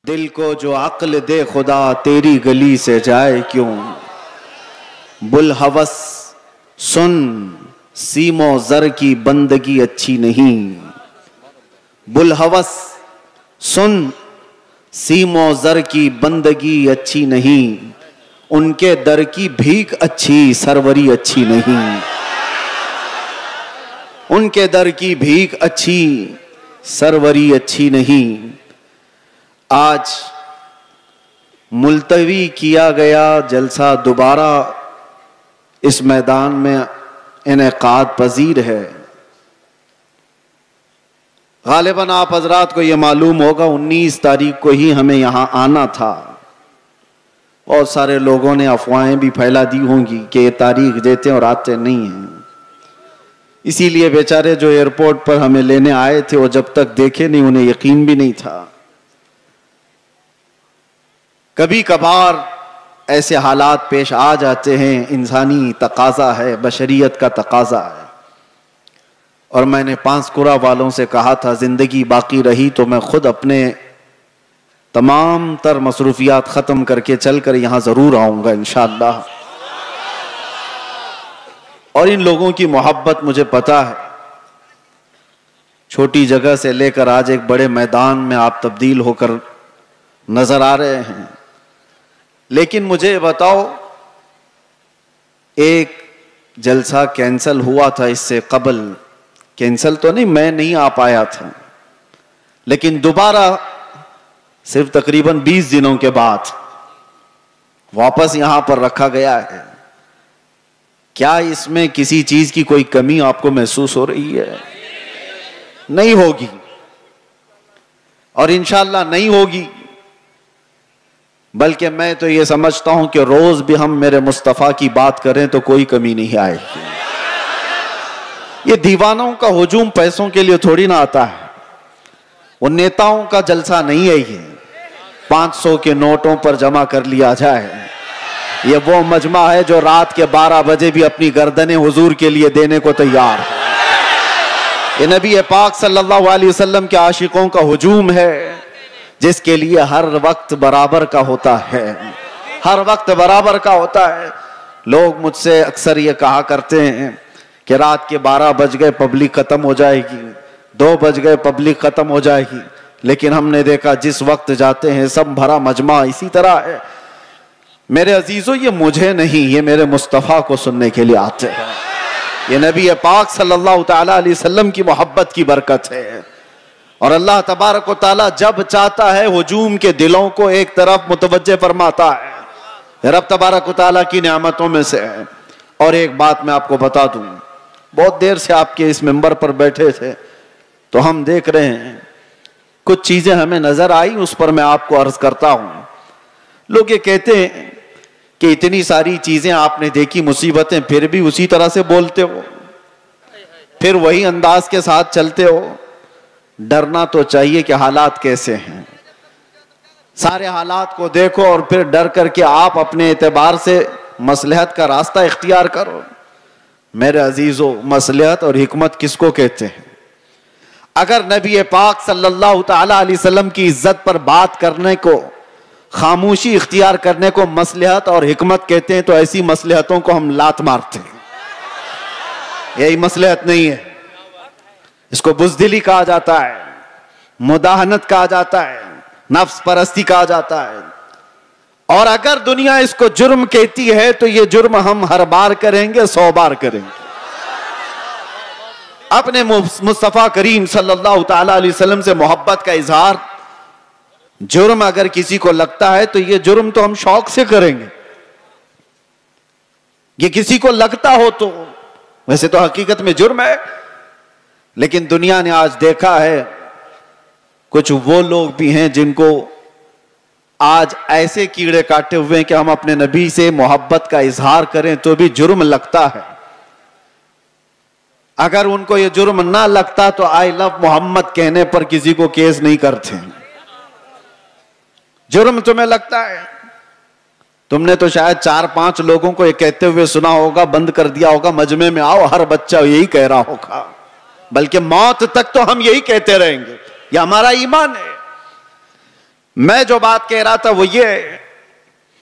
दिल को जो अक्ल दे खुदा तेरी गली से जाए क्यों। बुल हवस सुन सीमो जर की बंदगी अच्छी नहीं। बुल हवस सुन सीमो जर की बंदगी अच्छी नहीं। उनके दर की भीख अच्छी सरवरी अच्छी नहीं। उनके दर की भीख अच्छी सरवरी अच्छी नहीं। आज मुलतवी किया गया जलसा दोबारा इस मैदान में इनेकाद पजीर है। गालिबन आप हजरात को यह मालूम होगा 19 तारीख को ही हमें यहां आना था। बहुत सारे लोगों ने अफवाहें भी फैला दी होंगी कि ये तारीख देते और आते नहीं हैं। इसीलिए बेचारे जो एयरपोर्ट पर हमें लेने आए थे वो जब तक देखे नहीं उन्हें यकीन भी नहीं था। कभी कभार ऐसे हालात पेश आ जाते हैं, इंसानी तकाजा है, बशरियत का तकाजा है। और मैंने पांसकुरा वालों से कहा था जिंदगी बाकी रही तो मैं खुद अपने तमाम तर मसरूफियात खत्म करके चलकर यहां जरूर आऊंगा इंशाअल्लाह। और इन लोगों की मोहब्बत मुझे पता है। छोटी जगह से लेकर आज एक बड़े मैदान में आप तब्दील होकर नजर आ रहे हैं। लेकिन मुझे बताओ, एक जलसा कैंसल हुआ था इससे कबल, कैंसल तो नहीं, मैं नहीं आ पाया था, लेकिन दोबारा सिर्फ तकरीबन 20 दिनों के बाद वापस यहां पर रखा गया है। क्या इसमें किसी चीज की कोई कमी आपको महसूस हो रही है? नहीं होगी और इंशाअल्लाह नहीं होगी। बल्कि मैं तो ये समझता हूं कि रोज भी हम मेरे मुस्तफा की बात करें तो कोई कमी नहीं आएगी। ये दीवानों का हुजूम पैसों के लिए थोड़ी ना आता है। वो नेताओं का जलसा नहीं है। ये 500 के नोटों पर जमा कर लिया जाए। ये वो मजमा है जो रात के 12 बजे भी अपनी गर्दनें हुजूर के लिए देने को तैयार है। ये नबी पाक सल्लल्लाहु अलैहि वसल्लम के आशिकों का हुजूम है, जिसके लिए हर वक्त बराबर का होता है। हर वक्त बराबर का होता है। लोग मुझसे अक्सर ये कहा करते हैं कि रात के 12 बज गए पब्लिक खत्म हो जाएगी, 2 बज गए पब्लिक खत्म हो जाएगी। लेकिन हमने देखा जिस वक्त जाते हैं सब भरा मजमा इसी तरह है। मेरे अजीजों, ये मुझे नहीं, ये मेरे मुस्तफ़ा को सुनने के लिए आते हैं। ये नबी पाक सल्लल्लाहु तआला अलैहि वसल्लम की मोहब्बत की बरकत है। और अल्लाह तबारक व तआला जब चाहता है हुजूम के दिलों को एक तरफ मुतवज्जे फरमाता है। रब तबारक व तआला की नेमतों में से है। और एक बात मैं आपको बता दूं, बहुत देर से आपके इस मिंबर पर बैठे थे तो हम देख रहे हैं कुछ चीजें हमें नजर आई, उस पर मैं आपको अर्ज करता हूं। लोग ये कहते हैं कि इतनी सारी चीजें आपने देखी, मुसीबतें, फिर भी उसी तरह से बोलते हो, फिर वही अंदाज के साथ चलते हो। डरना तो चाहिए कि हालात कैसे हैं। सारे हालात को देखो और फिर डर करके आप अपने एतबार से मसलहत का रास्ता इख्तियार करो। मेरे अजीजों, मसलहत और हिकमत किसको कहते हैं? अगर नबी पाक सल्लल्लाहु तआला अलैहि वसल्लम की इज्जत पर बात करने को, खामोशी इख्तियार करने को मसलहत और हिकमत कहते हैं, तो ऐसी मसलहतों को हम लात मारते हैं। यही मसलहत नहीं है। इसको बुज़दिली कहा जाता है, मुदाहनत कहा जाता है, नफ्स परस्ती कहा जाता है। और अगर दुनिया इसको जुर्म कहती है तो ये जुर्म हम हर बार करेंगे, 100 बार करेंगे। अपने मुस्तफा करीम सल्लल्लाहु तआला अलैहि वसल्लम से मोहब्बत का इजहार जुर्म अगर किसी को लगता है तो ये जुर्म तो हम शौक से करेंगे। ये किसी को लगता हो तो, वैसे तो हकीकत में जुर्म है। लेकिन दुनिया ने आज देखा है कुछ वो लोग भी हैं जिनको आज ऐसे कीड़े काटे हुए हैं कि हम अपने नबी से मोहब्बत का इजहार करें तो भी जुर्म लगता है। अगर उनको ये जुर्म ना लगता तो आई लव मोहम्मद कहने पर किसी को केस नहीं करते। जुर्म तुम्हें लगता है। तुमने तो शायद 4-5 लोगों को ये कहते हुए सुना होगा, बंद कर दिया होगा, मजमे में आओ, हर बच्चा यही कह रहा होगा। बल्कि मौत तक तो हम यही कहते रहेंगे, यह हमारा ईमान है। मैं जो बात कह रहा था वो ये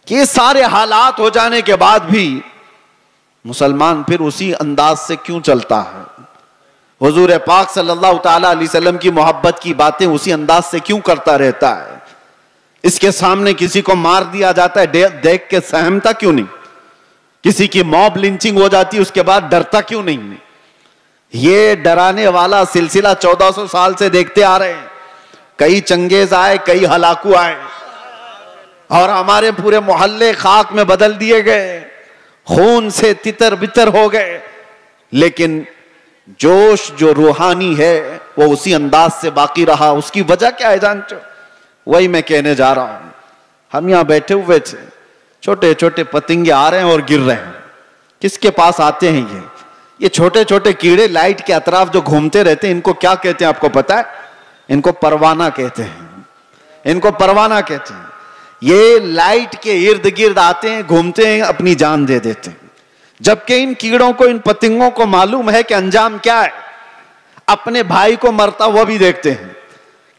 कि ये सारे हालात हो जाने के बाद भी मुसलमान फिर उसी अंदाज से क्यों चलता है? हुजूर पाक सल्लल्लाहु ताला अलैहि वसल्लम की मोहब्बत की बातें उसी अंदाज से क्यों करता रहता है? इसके सामने किसी को मार दिया जाता है, देख के सहमता क्यों नहीं? किसी की मॉब लिंचिंग हो जाती है, उसके बाद डरता क्यों नहीं? ये डराने वाला सिलसिला 1400 साल से देखते आ रहे हैं। कई चंगेज आए, कई हलाकू आए और हमारे पूरे मोहल्ले खाक में बदल दिए गए, खून से तितर बितर हो गए, लेकिन जोश जो रूहानी है वो उसी अंदाज से बाकी रहा। उसकी वजह क्या है जानते हो? वही मैं कहने जा रहा हूं। हम यहां बैठे हुए थे, छोटे छोटे पतंगे आ रहे हैं और गिर रहे हैं। किसके पास आते हैं ये छोटे छोटे कीड़े लाइट के अतराफ जो घूमते रहते हैं, इनको क्या कहते हैं आपको पता है? इनको परवाना कहते हैं। इनको परवाना कहते हैं। ये लाइट के इर्द गिर्द आते हैं, घूमते हैं, अपनी जान दे देते हैं। जबकि इन कीड़ों को, इन पतंगों को मालूम है कि अंजाम क्या है। अपने भाई को मरता हुआ भी देखते हैं।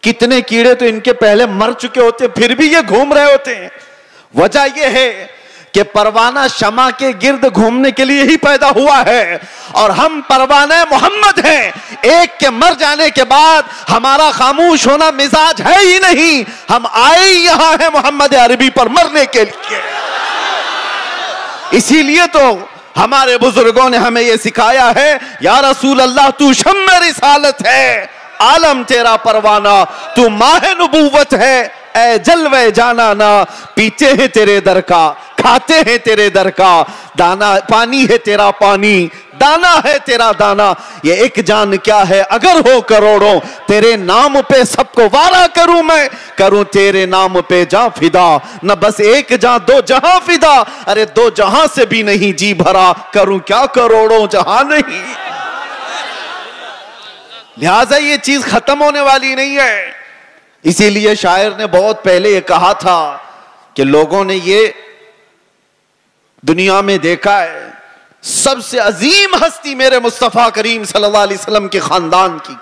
कितने कीड़े तो इनके पहले मर चुके होते, फिर भी ये घूम रहे होते हैं। वजह यह है कि परवाना शमा के गिर्द घूमने के लिए ही पैदा हुआ है और हम परवाना मोहम्मद हैं। एक के मर जाने के बाद हमारा खामोश होना मिजाज है ही नहीं। हम आए यहां हैं मोहम्मद अरबी पर मरने के लिए। इसीलिए तो हमारे बुजुर्गों ने हमें यह सिखाया है, या रसूल अल्लाह तू शम्मे रिसालत है, आलम तेरा परवाना, तू माह नबूवत है, ए जलवे जाना ना। पीते हैं तेरे दर का, खाते हैं तेरे दर का, दाना पानी है तेरा पानी, दाना है तेरा दाना। ये एक जान क्या है अगर हो करोड़ों, तेरे नाम पे सबको वारा करूं मैं, करूं तेरे नाम पे जा फिदा। न बस एक जान दो जहां फिदा, अरे दो जहां से भी नहीं जी भरा, करूं क्या करोड़ों जहां नहीं। लिहाजा ये चीज खत्म होने वाली नहीं है। इसीलिए शायर ने बहुत पहले ये कहा था कि लोगों ने ये दुनिया में देखा है, सबसे अजीम हस्ती मेरे मुस्तफा करीम सल्लल्लाहु अलैहि वसल्लम के खानदान की,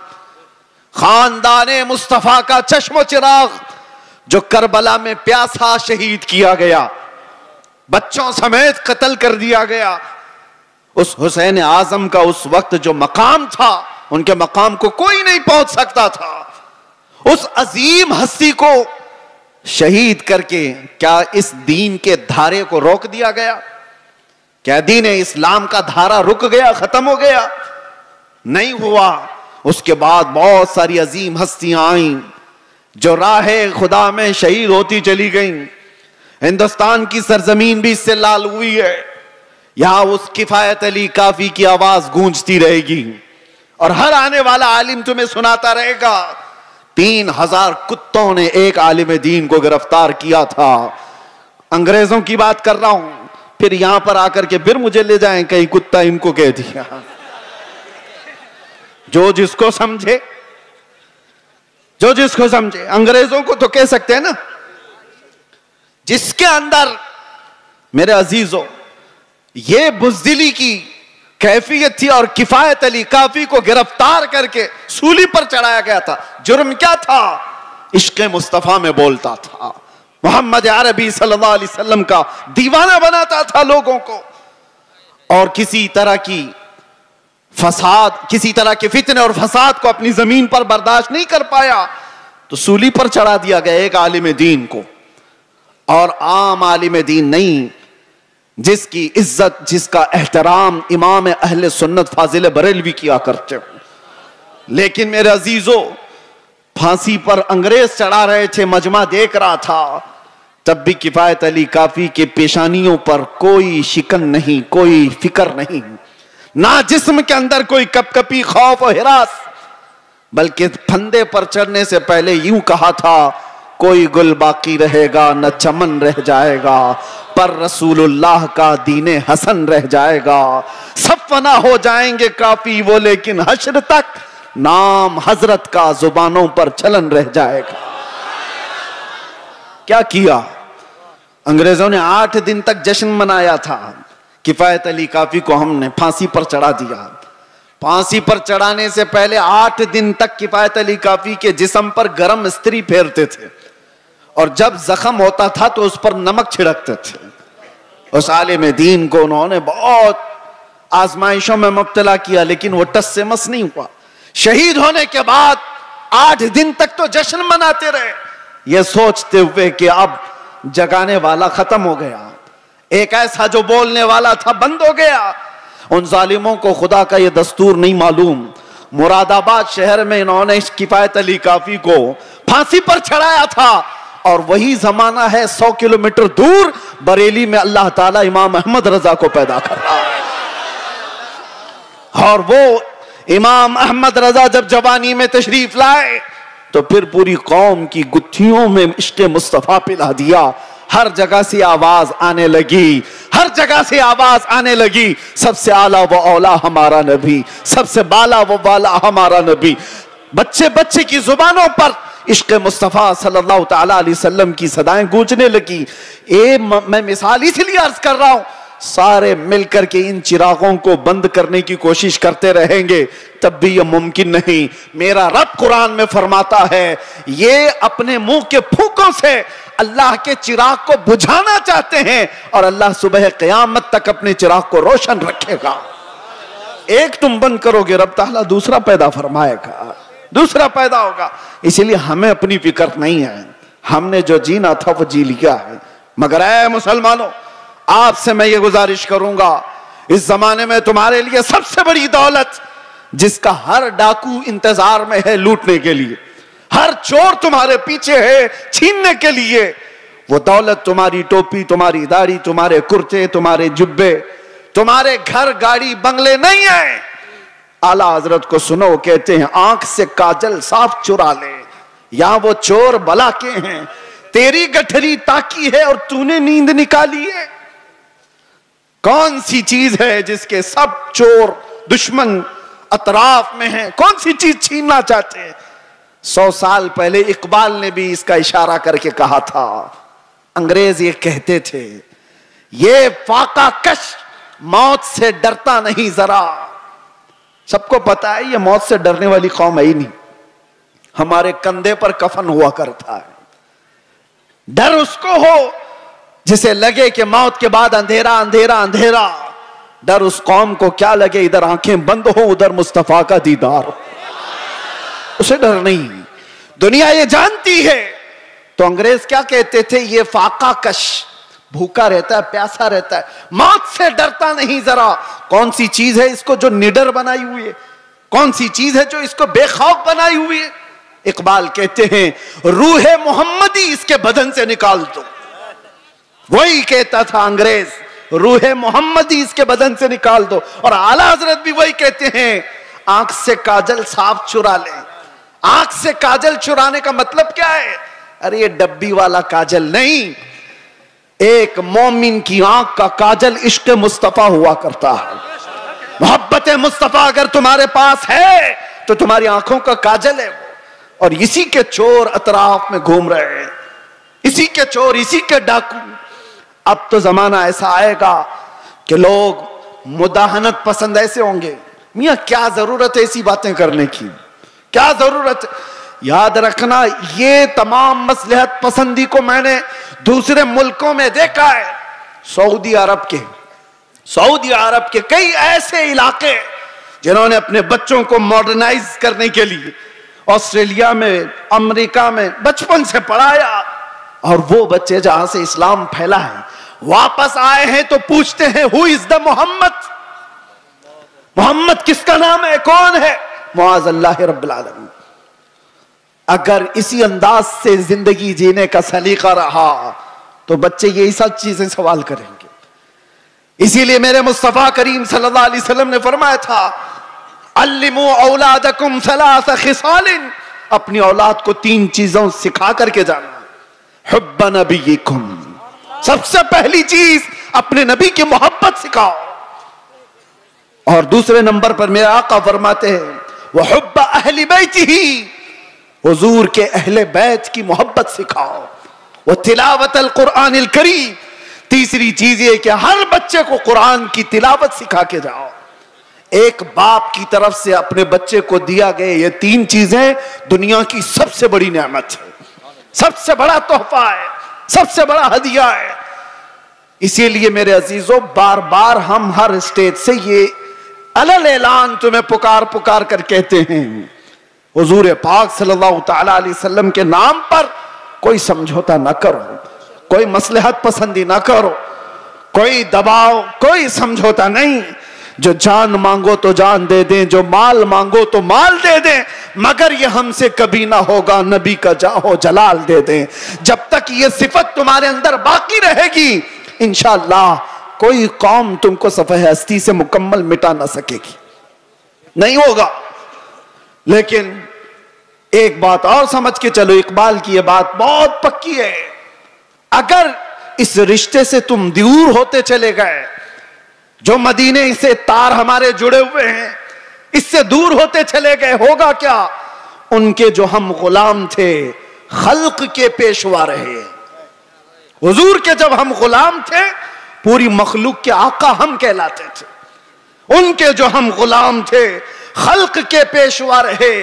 खानदाने मुस्तफा का चश्मो चिराग जो करबला में प्यासा शहीद किया गया, बच्चों समेत कत्ल कर दिया गया। उस हुसैन आजम का उस वक्त जो मकाम था, उनके मकाम को कोई नहीं पहुंच सकता था। उस अजीम हस्ती को शहीद करके क्या इस दीन के धारे को रोक दिया गया? क्या दीन इस्लाम का धारा रुक गया, खत्म हो गया? नहीं हुआ। उसके बाद बहुत सारी अजीम हस्तियां आईं जो राहे खुदा में शहीद होती चली गईं। हिंदुस्तान की सरजमीन भी इससे लाल हुई है। यहां उस किफायत अली काफी की आवाज गूंजती रहेगी और हर आने वाला आलिम तुम्हें सुनाता रहेगा, 3000 कुत्तों ने एक आलिम दीन को गिरफ्तार किया था। अंग्रेजों की बात कर रहा हूं। फिर यहां पर आकर के फिर मुझे ले जाएं कहीं कुत्ता इनको कह दिया। जो जिसको समझे, जो जिसको समझे। अंग्रेजों को तो कह सकते हैं ना। जिसके अंदर मेरे अजीजों ये बुज़दिली की कैफियत थी और किफायत अली काफी को गिरफ्तार करके सूली पर चढ़ाया गया था। जुर्म क्या था? इश्क़े मुस्तफा में बोलता था, मोहम्मद अरबी सल्लल्लाहु अलैहि वसल्लम का दीवाना बनाता था लोगों को, और किसी तरह की फसाद, किसी तरह के फितने और फसाद को अपनी जमीन पर बर्दाश्त नहीं कर पाया तो सूली पर चढ़ा दिया गया एक आलिम दीन को। और आम आलिम दीन नहीं, जिसकी इज्जत, जिसका एहतराम इमाम अहले सुन्नत फाजिल बरेलवी किया करते हो। लेकिन मेरे अजीजों, फांसी पर अंग्रेज चढ़ा रहे थे, मजमा देख रहा था, तब भी किफायत अली काफी के पेशानियों पर कोई शिकन नहीं, कोई फिक्र नहीं, ना जिस्म के अंदर कोई कपकपी, खौफ और हिरास, बल्कि फंदे पर चढ़ने से पहले यूं कहा था, कोई गुल बाकी रहेगा न चमन रह जाएगा, पर रसूलुल्लाह का दीने हसन रह जाएगा। सब फना हो जाएंगे काफी वो, लेकिन हश्र तक नाम हजरत का जुबानों पर चलन रह जाएगा। क्या किया अंग्रेजों ने? 8 दिन तक जश्न मनाया था। किफायत अली काफी को हमने फांसी पर चढ़ा दिया। फांसी पर चढ़ाने से पहले 8 दिन तक किफायत अली काफी के जिस्म पर गरम इस्त्री फेरते थे और जब जख्म होता था तो उस पर नमक छिड़कते थे। उस आलिम दीन को उन्होंने बहुत आजमाइशों में मुब्तला किया, लेकिन वो टस से मस नहीं हुआ। शहीद होने के बाद 8 दिन तक तो जश्न मनाते रहे, ये सोचते हुए कि अब जगाने वाला खत्म हो गया, एक ऐसा जो बोलने वाला था बंद हो गया। उन जालिमों को खुदा का ये दस्तूर नहीं मालूम। मुरादाबाद शहर में इन्होंने किफायत अली काफी को फांसी पर चढ़ाया था, और वही जमाना है 100 किलोमीटर दूर बरेली में अल्लाह ताला इमाम अहमद रजा को पैदा कर रहा है। और वो इमाम अहमद रजा जब जवानी में तशरीफ लाए तो फिर पूरी कौम की गुत्थियों में इश्क़ मुस्तफ़ा पिला दिया। हर जगह से आवाज आने लगी, हर जगह से आवाज आने लगी, सबसे आला वो औला हमारा नबी, सबसे बाला वो बाला हमारा नबी। बच्चे बच्चे की जुबानों पर इश्क़ मुस्तफ़ा सल्लल्लाहु तआला अलैहि वसल्लम की सदाएं गूंजने लगी। मैं मिसाल इसलिए अर्ज कर रहा हूं, सारे मिलकर के इन चिरागों को बंद करने की कोशिश करते रहेंगे तब भी यह मुमकिन नहीं। मेरा रब कुरान में फरमाता है, ये अपने मुंह के फूकों से अल्लाह के चिराग को बुझाना चाहते हैं, और अल्लाह सुबह क़यामत तक अपने चिराग को रोशन रखेगा। एक तुम बंद करोगे, रब ताला दूसरा पैदा फरमाएगा, दूसरा पैदा होगा। इसलिए हमें अपनी फिक्र नहीं है, हमने जो जीना था वो जी लिया है। मगर ऐ मुसलमानों, आपसे मैं ये गुजारिश करूंगा, इस जमाने में तुम्हारे लिए सबसे बड़ी दौलत जिसका हर डाकू इंतजार में है लूटने के लिए, हर चोर तुम्हारे पीछे है छीनने के लिए, वो दौलत तुम्हारी टोपी, तुम्हारी दाढ़ी, तुम्हारे कुर्ते, तुम्हारे जुब्बे, तुम्हारे घर गाड़ी बंगले नहीं है। आला हजरत को सुनो, कहते हैं आंख से काजल साफ चुरा ले, यहां वो चोर बला के हैं, तेरी गठरी ताकी है और तूने नींद निकाली है। कौन सी चीज है जिसके सब चोर दुश्मन अतराफ में हैं? कौन सी चीज छीनना चाहते हैं? 100 साल पहले इकबाल ने भी इसका इशारा करके कहा था। अंग्रेज ये कहते थे, ये फाका कश मौत से डरता नहीं जरा। सबको पता है ये मौत से डरने वाली कौम है ही नहीं। हमारे कंधे पर कफन हुआ करता है। डर उसको हो जिसे लगे कि मौत के बाद अंधेरा अंधेरा अंधेरा। डर उस कौम को क्या लगे, इधर आंखें बंद हो उधर मुस्तफा का दीदार हो, उसे डर नहीं। दुनिया ये जानती है। तो अंग्रेज क्या कहते थे, ये फाका कश, भूखा रहता है, प्यासा रहता है, मौत से डरता नहीं जरा। कौन सी चीज है इसको जो निडर बनाई हुई है? कौन सी चीज है जो इसको बेखौफ बनाई हुई है? इकबाल कहते हैं, रूहे मोहम्मदी इसके बदन से निकाल दो। वही कहता था अंग्रेज, रूहे मोहम्मदी इसके बदन से निकाल दो। और आला हजरत भी वही कहते हैं, आंख से काजल साफ चुरा ले। आंख से काजल चुराने का मतलब क्या है? अरे ये डब्बी वाला काजल नहीं, एक मोमिन की आंख का काजल इश्क मुस्तफा हुआ करता है। मोहब्बत मुस्तफा अगर तुम्हारे पास है तो तुम्हारी आंखों का काजल है। और इसी के चोर अतराफ में घूम रहे हैं, इसी के चोर, इसी के डाकू। अब तो जमाना ऐसा आएगा कि लोग मुदाहनत पसंद ऐसे होंगे। मियां क्या जरूरत है ऐसी बातें करने की, क्या जरूरत है? याद रखना, ये तमाम मसलहत पसंदी को मैंने दूसरे मुल्कों में देखा है। सऊदी अरब के कई ऐसे इलाके जिन्होंने अपने बच्चों को मॉडर्नाइज करने के लिए ऑस्ट्रेलिया में, अमेरिका में बचपन से पढ़ाया, और वो बच्चे जहां से इस्लाम फैला है वापस आए हैं तो पूछते हैं, who is the Mohammad? Mohammad किसका नाम है, कौन है? मुआज़ अल्लाह रब्बिल आलमीन। अगर इसी अंदाज से जिंदगी जीने का सलीका रहा तो बच्चे यही सब चीजें सवाल करेंगे। इसीलिए मेरे मुस्तफा करीम सल्लल्लाहु अलैहि वसल्लम ने फरमाया था, अल्लिमू औलादकुम सलासा खिसालिन, अपनी औलाद को 3 चीजों सिखा करके जाना। हुब्ब नबीकुम, सबसे पहली चीज अपने नबी की मोहब्बत सिखाओ। और दूसरे नंबर पर मेरे आका फरमाते हैं, वह हुब्ब अहली बैतिही, हुजूर के अहले बैत की मोहब्बत सिखाओ। वह तिलावत अल कुरान अल करीम, तीसरी चीज ये कि हर बच्चे को कुरान की तिलावत सिखा के जाओ। एक बाप की तरफ से अपने बच्चे को दिया गए ये 3 चीजें दुनिया की सबसे बड़ी नेमत है, सबसे बड़ा तोहफा है, सबसे बड़ा हदिया है। इसीलिए मेरे अजीजों, बार बार हम हर स्टेज से ये अलल ऐलान तुम्हें पुकार पुकार कर कहते हैं, हुजूर पाक सल्लल्लाहु तआला अलैहि वसल्लम के नाम पर कोई समझौता ना करो, कोई मसलहत पसंदी ना करो, कोई दबाव, कोई समझौता नहीं। जो जान मांगो तो जान दे दें, जो माल मांगो तो माल दे दें, मगर ये हमसे कभी ना होगा नबी का जाहो जलाल दे दें। जब तक ये सिफत तुम्हारे अंदर बाकी रहेगी, इंशाअल्लाह कोई कौम तुमको सफ़ह हस्ती से मुकम्मल मिटा ना सकेगी, नहीं होगा। लेकिन एक बात और समझ के चलो, इकबाल की ये बात बहुत पक्की है, अगर इस रिश्ते से तुम दूर होते चले गए, जो मदीने से तार हमारे जुड़े हुए हैं, इससे दूर होते चले गए, होगा क्या? उनके जो हम गुलाम थे, खल्क के पेशवा रहे। हुजूर के जब हम गुलाम थे, पूरी मखलूक के आका हम कहलाते थे। उनके जो हम गुलाम थे, खल्क के पेशवा रहे,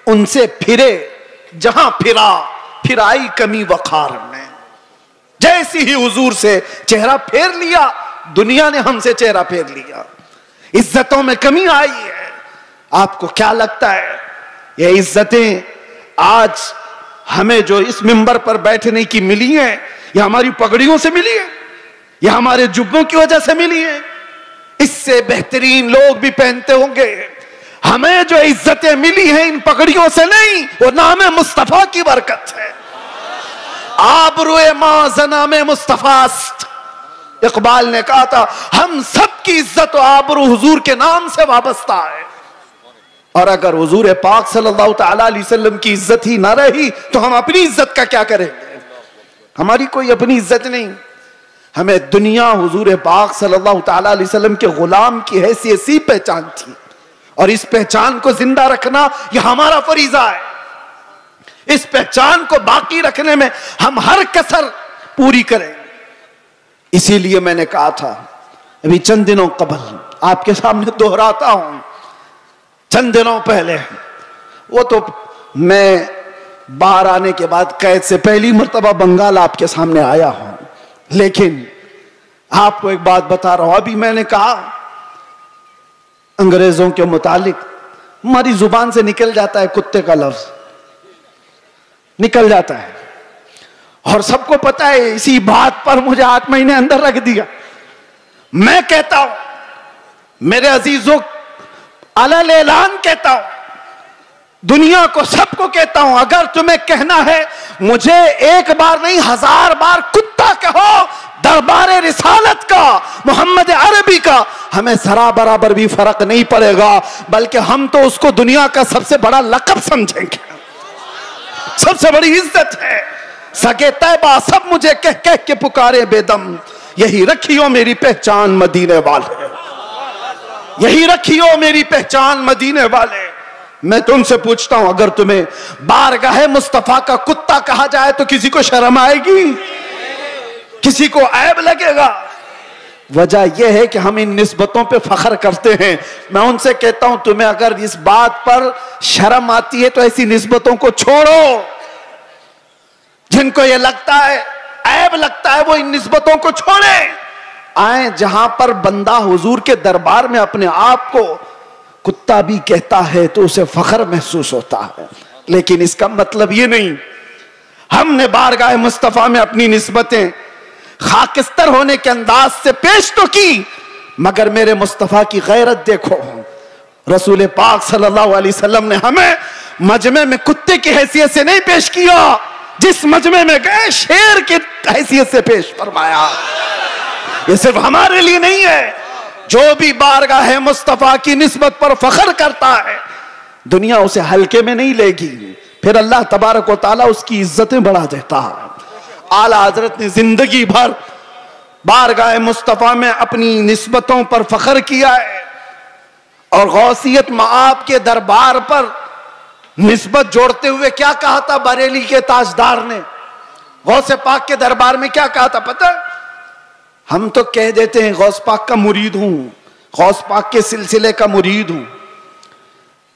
उनसे फिरे जहां फिरा, फिर आई कमी वखार में। जैसी ही हुजूर से चेहरा फेर लिया, दुनिया ने हमसे चेहरा फेर लिया, इज्जतों में कमी आई है। आपको क्या लगता है ये इज्जतें आज हमें जो इस मिंबर पर बैठने की मिली हैं, यह हमारी पगड़ियों से मिली है, यह हमारे जुब्बों की वजह से मिली है? इससे बेहतरीन लोग भी पहनते होंगे। हमें जो इज्जतें मिली हैं इन पगड़ियों से नहीं, वो नाम मुस्तफा की बरकत है। आबरूए मां ज़नाम मुस्तफास्त, इकबाल ने कहा था, हम सब की इज्जत और आबरू हुजूर के नाम से वाबस्ता है। और अगर हुजूर पाक सल्लल्लाहु तआला अलैहि वसल्लम की इज्जत ही ना रही, तो हम अपनी इज्जत का क्या करेंगे? हमारी कोई अपनी इज्जत नहीं। हमें दुनिया हुजूर पाक सल्लल्लाहु तआला अलैहि वसल्लम के गुलाम की हैसियत सी पहचान थी, और इस पहचान को जिंदा रखना यह हमारा फरीजा है। इस पहचान को बाकी रखने में हम हर कसर पूरी करें। इसीलिए मैंने कहा था अभी चंद दिनों कबल, आपके सामने दोहराता हूं, चंद दिनों पहले, वो तो मैं बाहर आने के बाद कैद से पहली मर्तबा बंगाल आपके सामने आया हूं, लेकिन आपको एक बात बता रहा हूं। अभी मैंने कहा अंग्रेजों के मुतालिक हमारी जुबान से निकल जाता है कुत्ते का लफ्ज, निकल जाता है, और सबको पता है। इसी बात पर मुझे 8 महीने अंदर रख दिया। मैं कहता हूं, मेरे अजीजों, अलल ऐलान कहता हूं, दुनिया को, सबको कहता हूं, अगर तुम्हें कहना है मुझे एक बार नहीं 1000 बार कुत्ता कहो, दरबारे रिसालत का, मोहम्मद अरबी का, हमें जरा बराबर भी फर्क नहीं पड़ेगा, बल्कि हम तो उसको दुनिया का सबसे बड़ा लक़ब समझेंगे, सबसे बड़ी इज्जत है। सगे तैबा सब मुझे कह कह के पुकारे बेदम, यही रखियो मेरी पहचान मदीने वाले, यही रखियो मेरी पहचान मदीने वाले। मैं तुमसे पूछता हूं, अगर तुम्हें बारगाह मुस्तफा का कुत्ता कहा जाए तो किसी को शर्म आएगी? किसी को ऐब लगेगा? वजह यह है कि हम इन निस्बतों पे फख्र करते हैं। मैं उनसे कहता हूं, तुम्हें अगर इस बात पर शर्म आती है तो ऐसी निस्बतों को छोड़ो। जिनको ये लगता है, ऐब लगता है, वो इन निस्बतों को छोड़े। आए जहां पर बंदा हुजूर के दरबार में अपने आप को कुत्ता भी कहता है तो उसे फख्र महसूस होता है, लेकिन इसका मतलब ये नहीं। हमने बारगाह मुस्तफा में अपनी निस्बतें खाकिस्तर होने के अंदाज से पेश तो की, मगर मेरे मुस्तफा की गैरत देखो। रसूल पाक सल्लल्लाहु अलैहि वसल्लम ने हमें मजमे में कुत्ते की हैसियत से नहीं पेश किया, जिस मजमे में गए शेर की हैसियत से पेश फरमाया। ये सिर्फ हमारे लिए नहीं है, जो भी बारगाह मुस्तफा की निस्बत पर फख्र करता है, दुनिया उसे हल्के में नहीं लेगी, फिर अल्लाह तबारक व तआला उसकी इज्जतें बढ़ा देता है। आला हजरत ने जिंदगी भर बारगाह मुस्तफा में अपनी निस्बतों पर फख्र किया है, और गौसियत मआब के दरबार पर निस्बत जोड़ते हुए क्या कहा था बरेली के ताजदार ने? गौसे पाक के दरबार में क्या कहा था पता है? हम तो कह देते हैं गौस पाक का मुरीद हूं, गौस पाक के सिलसिले का मुरीद हूं।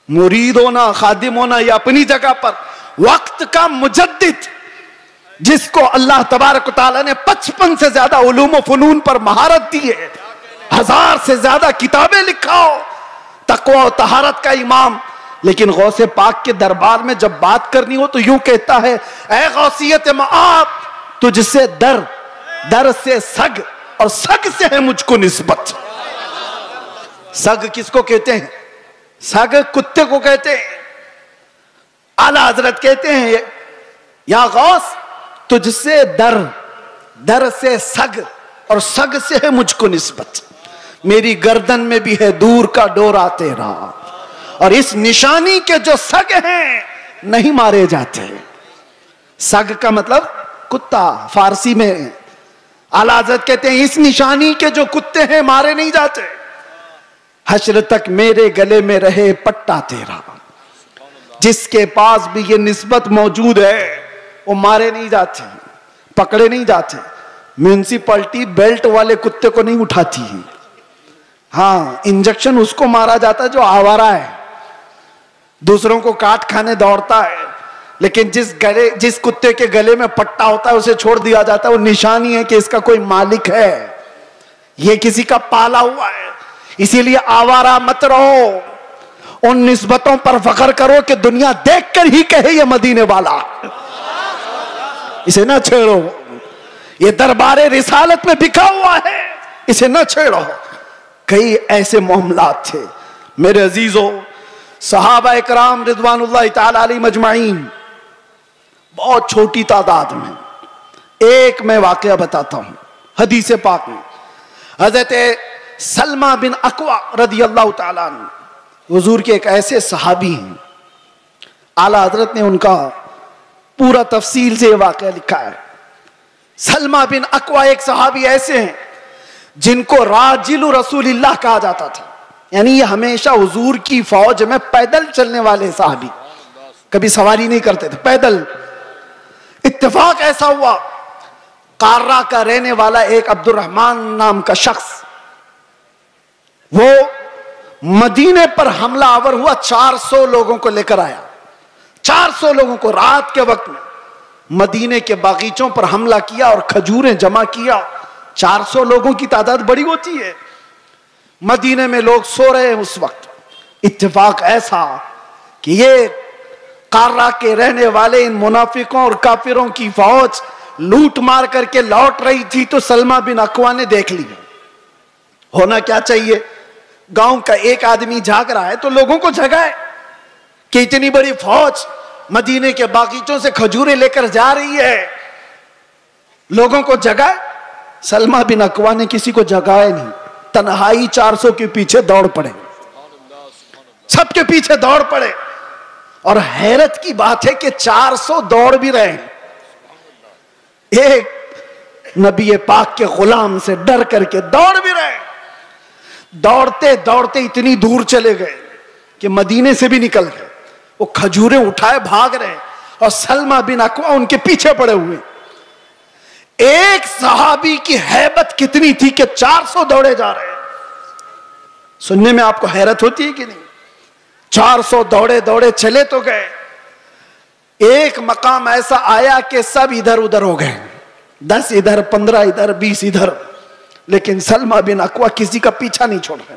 मुरीद होना, खादिम होना, ये अपनी जगह पर, वक्त का मुजद्दिद, जिसको अल्लाह तबारक तआला ने 55 से ज्यादा उलूम व फनून पर महारत दी है, 1000 से ज्यादा किताबें लिखाओ, तकवा और तहारत का इमाम, लेकिन गौसे पाक के दरबार में जब बात करनी हो तो यूं कहता है, ऐ गौसियत मआब, तुझसे दर, दर से सग, और सग से है मुझको निस्बत। सग किसको कहते हैं? सग कुत्ते को कहते हैं। आला हजरत कहते हैं, या गौस तुझसे दर, दर से सग, और सग से है मुझको निस्बत। मेरी गर्दन में भी है दूर का डोरा तेरा, और इस निशानी के जो सग हैं नहीं मारे जाते। सग का मतलब कुत्ता फारसी में। आला हज़रत कहते हैं, इस निशानी के जो कुत्ते हैं मारे नहीं जाते। हश्र तक मेरे गले में रहे पट्टा तेरा, जिसके पास भी ये निस्बत मौजूद है वो मारे नहीं जाते, पकड़े नहीं जाते। म्यूनिसिपैलिटी बेल्ट वाले कुत्ते को नहीं उठाती है। हाँ, इंजेक्शन उसको मारा जाता है जो आवारा है, दूसरों को काट खाने दौड़ता है। लेकिन जिस कुत्ते के गले में पट्टा होता है उसे छोड़ दिया जाता है। वो निशानी है कि इसका कोई मालिक है, ये किसी का पाला हुआ है। इसीलिए आवारा मत रहो, उन निस्बतों पर फख्र करो कि दुनिया देखकर ही कहे ये मदीने वाला। इसे ना छेड़ो, ये दरबारे रिसालत में बिका हुआ है, इसे ना छेड़ो। कई ऐसे मामलात थे मेरे अजीजों, सहाबा इकराम रिज़वानुल्लाह ताला अलैहिम अजमाइन, बहुत छोटी तादाद में। एक मैं वाकया बताता हूं हदीस पाक में। हजरत सलमा बिन अकवा रदी अल्लाह ताला अन्हु हुजूर के एक ऐसे सहाबी हैं, आला हजरत ने उनका पूरा तफसील से वाकया लिखा है। सलमा बिन अकवा एक सहाबी ऐसे हैं जिनको राजिलु रसूलिल्लाह कहा जाता था, यानी ये हमेशा हुजूर की फौज में पैदल चलने वाले साहबी, कभी सवारी नहीं करते थे, पैदल। इत्तेफाक ऐसा हुआ, कार्रा का रहने वाला एक अब्दुर्रहमान नाम का शख्स, वो मदीने पर हमला आवर हुआ, 400 लोगों को लेकर आया। 400 लोगों को रात के वक्त में मदीने के बागीचों पर हमला किया और खजूरें जमा किया। 400 लोगों की तादाद बड़ी होती है। मदीने में लोग सो रहे हैं उस वक्त। इत्तेफाक ऐसा कि ये कार्रा के रहने वाले इन मुनाफिकों और काफिरों की फौज लूट मार करके लौट रही थी, तो सलमा बिन अकवा ने देख लिया। होना क्या चाहिए, गांव का एक आदमी जाग रहा है तो लोगों को जगाए कि इतनी बड़ी फौज मदीने के बागीचों से खजूरें लेकर जा रही है, लोगों को जगाए। सलमा बिन अकवा ने किसी को जगाया नहीं, तन्हाई 400 के पीछे दौड़ पड़े, सबके पीछे दौड़ पड़े। और हैरत की बात है कि 400 दौड़ भी रहे हैं, एक नबी पाक के गुलाम से डर करके दौड़ भी रहे। दौड़ते दौड़ते इतनी दूर चले गए कि मदीने से भी निकल गए। वो खजूरें उठाए भाग रहे और सलमा बिन अकवा उनके पीछे पड़े हुए। एक सहाबी की हैबत कितनी थी कि 400 दौड़े जा रहे हैं। सुनने में आपको हैरत होती है कि नहीं? 400 दौड़े दौड़े चले तो गए, एक मकाम ऐसा आया कि सब इधर उधर हो गए, 10 इधर, 15 इधर, 20 इधर, लेकिन सलमा बिन अकवा किसी का पीछा नहीं छोड़ रहे।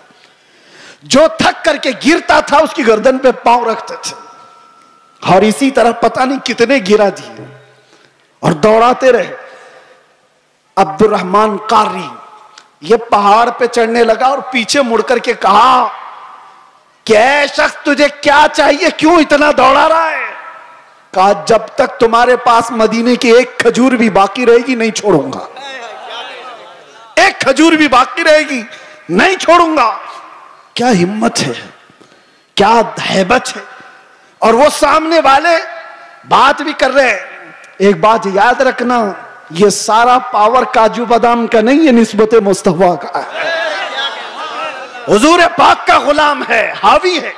जो थक करके गिरता था उसकी गर्दन पे पांव रखते थे, और इसी तरह पता नहीं कितने गिरा दिए और दौड़ाते रहे। अब्दुर्रहमान कारी ये पहाड़ पे चढ़ने लगा और पीछे मुड़ करके कहा कि ऐ शख्स, तुझे क्या चाहिए, क्यों इतना दौड़ा रहा है? कहा, जब तक तुम्हारे पास मदीने की एक खजूर भी बाकी रहेगी नहीं छोड़ूंगा, एक खजूर भी बाकी रहेगी नहीं छोड़ूंगा। क्या हिम्मत है, क्या हैबत है। और वो सामने वाले बात भी कर रहे हैं। एक बात याद रखना, ये सारा पावर काजू बादाम का नहीं, ये निस्बत मुस्तफा का है, हुजूर पाक का गुलाम है, हावी है।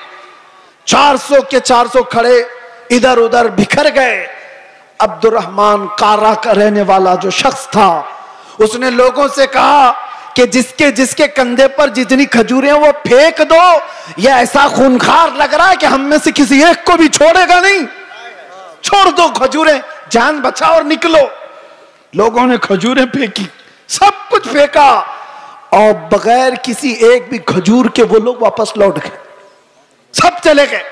400 के 400 खड़े इधर उधर बिखर गए। अब्दुर्रहमान कार्रा का रहने वाला जो शख्स था, उसने लोगों से कहा कि जिसके जिसके कंधे पर जितनी खजूरें वो फेंक दो, ये ऐसा खूनखार लग रहा है कि हम में से किसी एक को भी छोड़ेगा नहीं। छोड़ दो खजूरें, जान बचाओ और निकलो। लोगों ने खजूरें फेंकी, सब कुछ फेंका और बगैर किसी एक भी खजूर के वो लोग वापस लौट गए, सब चले गए।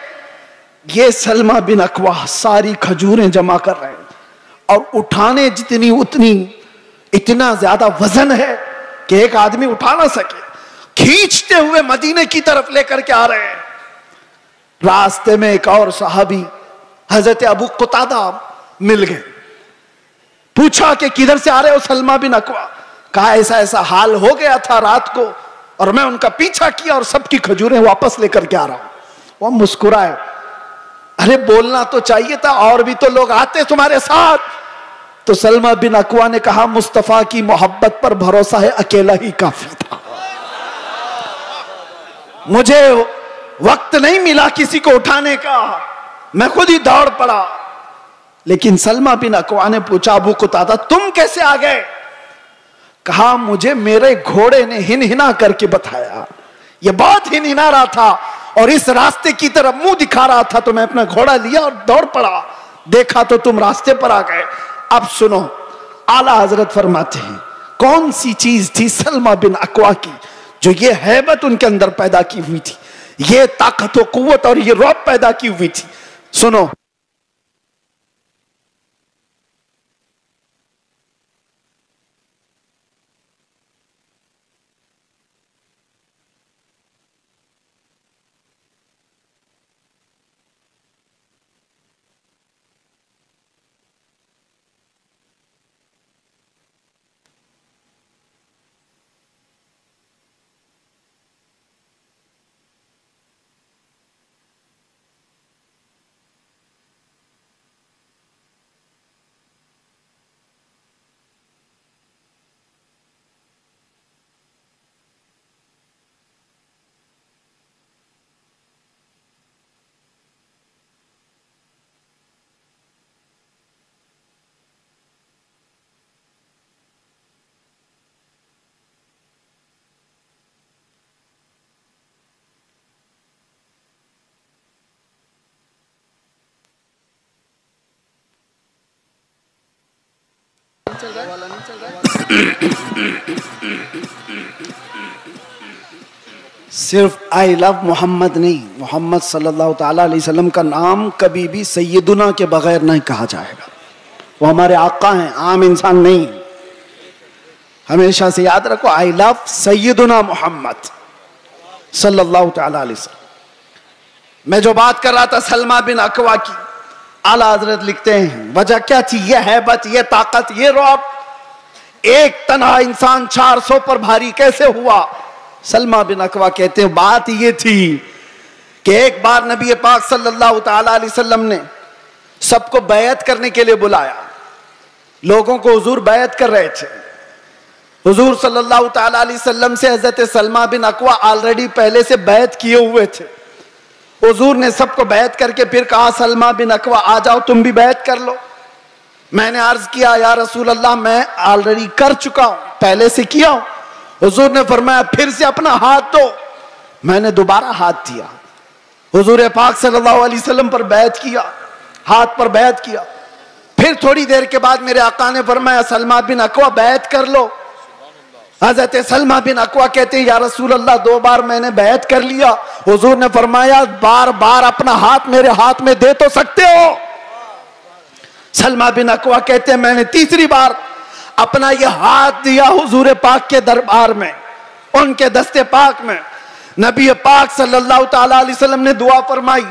ये सलमा बिन अकवा सारी खजूरें जमा कर रहे हैं और उठाने जितनी उतनी, इतना ज्यादा वजन है कि एक आदमी उठा ना सके, खींचते हुए मदीने की तरफ लेकर के आ रहे हैं। रास्ते में एक और सहाबी हजरत अबू कुतादा मिल गए, पूछा कि किधर से आ रहे हो सलमा बिन अकवा? कहा ऐसा ऐसा हाल हो गया था रात को और मैं उनका पीछा किया और सबकी खजूरें वापस लेकर के आ रहा हूं। वो मुस्कुराए, अरे बोलना तो चाहिए था, और भी तो लोग आते तुम्हारे साथ। तो सलमा बिन अकवा ने कहा मुस्तफा की मोहब्बत पर भरोसा है, अकेला ही काफी था, मुझे वक्त नहीं मिला किसी को उठाने का, मैं खुद ही दौड़ पड़ा। लेकिन सलमा बिन अकवा ने पूछा अबू कुतादा तुम कैसे आ गए? कहा मुझे मेरे घोड़े ने हिनहिना करके बताया, यह बहुत हिनहिना रहा था और इस रास्ते की तरफ मुंह दिखा रहा था, तो मैं अपना घोड़ा लिया और दौड़ पड़ा, देखा तो तुम रास्ते पर आ गए। अब सुनो, आला हजरत फरमाते हैं कौन सी चीज थी सलमा बिन अकवा की जो ये हैबत उनके अंदर पैदा की हुई थी, ये ताकत व कुव्वत और ये रौब पैदा की हुई थी। सुनो, सिर्फ आई लव मोहम्मद नहीं, मोहम्मद सल्लल्लाहु ताला अलैहि वसल्लम का नाम कभी भी सैयदुना के बगैर नहीं कहा जाएगा। वो हमारे आका हैं, आम इंसान नहीं। हमेशा से याद रखो, आई लव सैयदुना मोहम्मद सल्लल्लाहु ताला अलैहि वसल्लम। मैं जो बात कर रहा था सलमा बिन अकवा की, आला हजरत लिखते हैं वजह क्या थी, ये हैबत, ये ताकत, ये रौब। एक तन्हा इंसान 400 पर भारी कैसे हुआ? सलमा बिन अकवा कहते हैं बात ये थी कि एक बार नबी पाक सल्लल्लाहु ताला अलैहि वसल्लम ने सबको बैत करने के लिए बुलाया। लोगों को हुजूर बैत कर रहे थे। हुजूर सल्लल्लाहु ताला अलैहि वसल्लम से हजरत सलमा बिन अकवा ऑलरेडी पहले से बैत किए हुए थे। हुजूर ने सबको बैत करके फिर कहा सलमा बिन अकवा आ जाओ तुम भी बैत कर लो। मैंने अर्ज किया या रसूल अल्लाह मैं ऑलरेडी कर चुका हूं, पहले से किया हूं। हुजूर ने फरमाया फिर से अपना हाथ दो। मैंने दोबारा हाथ दिया, हुजूर पाक सल्लल्लाहु अलैहि वसल्लम पर बैत किया, हाथ पर बैत किया। फिर थोड़ी देर के बाद मेरे आका ने फरमाया सलमा बिन अकवा बैत कर लो। हजरत सलमा बिन अकवा कहते हैं या रसूल अल्लाह 2 बार मैंने बैत कर लिया। हुजूर ने फरमाया बार बार अपना हाथ मेरे हाथ में दे तो सकते हो। सलमा बिन अकवा कहते हैं मैंने तीसरी बार अपना ये हाथ दिया हुजूर पाक के दरबार में, उनके दस्ते पाक में। नबी पाक सल्लल्लाहु ताला अलैहि वसल्लम ने दुआ फरमाई।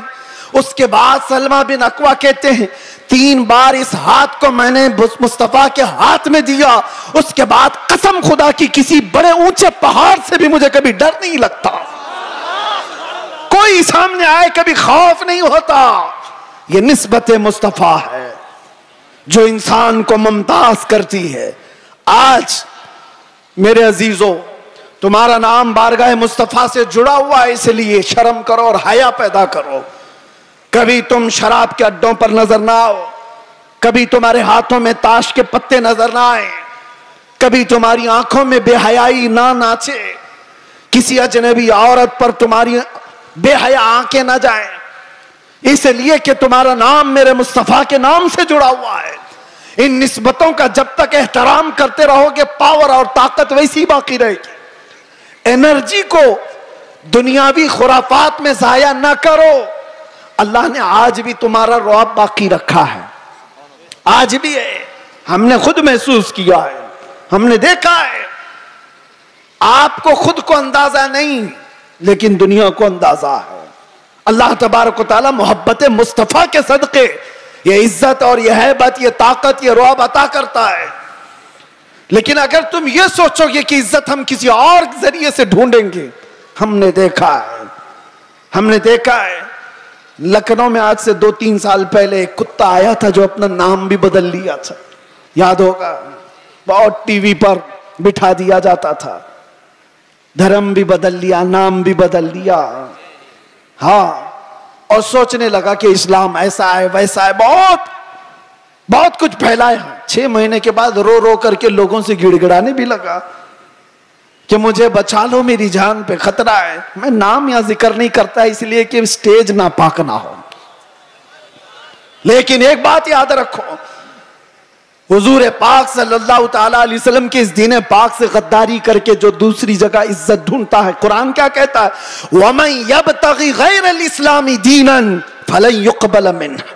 उसके बाद सलमा बिन अकवा कहते हैं 3 बार इस हाथ को मैंने मुस्तफा के हाथ में दिया। उसके बाद कसम खुदा की किसी बड़े ऊंचे पहाड़ से भी मुझे कभी डर नहीं लगता, कोई सामने आए कभी खौफ नहीं होता। ये निस्बत मुस्तफा है जो इंसान को मुमताज करती है। आज मेरे अजीजों तुम्हारा नाम बारगाह मुस्तफा से जुड़ा हुआ है, इसलिए शर्म करो और हया पैदा करो। कभी तुम शराब के अड्डों पर नजर ना आओ, कभी तुम्हारे हाथों में ताश के पत्ते नजर ना आए, कभी तुम्हारी आंखों में बेहयाई ना नाचे, किसी अजनबी औरत पर तुम्हारी बेहया आंखें ना जाएं, इसलिए कि तुम्हारा नाम मेरे मुस्तफा के नाम से जुड़ा हुआ है। इन निस्बतों का जब तक एहतराम करते रहोगे, पावर और ताकत वैसी बाकी रहेगी। एनर्जी को दुनियावी खुराफात में जाया ना करो। अल्लाह ने आज भी तुम्हारा रौब बाकी रखा है, आज भी है। हमने खुद महसूस किया है, हमने देखा है। आपको खुद को अंदाजा नहीं, लेकिन दुनिया को अंदाजा है। अल्लाह तबारक व तआला मोहब्बत मुस्तफा के सदके ये इज्जत और ये हैबत, ये ताकत, ये रौब अता करता है। लेकिन अगर तुम ये सोचोगे कि इज्जत हम किसी और जरिए से ढूंढेंगे, हमने देखा है लखनऊ में आज से 2-3 साल पहले एक कुत्ता आया था जो अपना नाम भी बदल लिया था, याद होगा। बहुत टीवी पर बिठा दिया जाता था, धर्म भी बदल लिया, नाम भी बदल लिया। हाँ, और सोचने लगा कि इस्लाम ऐसा है वैसा है, बहुत कुछ फैलाया। 6 महीने के बाद रो रो करके लोगों से गिड़गिड़ाने भी लगा कि मुझे बचा लो, मेरी जान पे खतरा है। मैं नाम या जिक्र नहीं करता इसलिए कि स्टेज नापाक ना हो, लेकिन एक बात याद रखो, हुजूर पाक सल्लल्लाहु ताला अलैहि वसल्लम के इस दीन पाक से गद्दारी करके जो दूसरी जगह इज्जत ढूंढता है, कुरान क्या कहता है? वमन यब्तगी गैरल इस्लामी दीनन फलन युक़बल मिन्हु।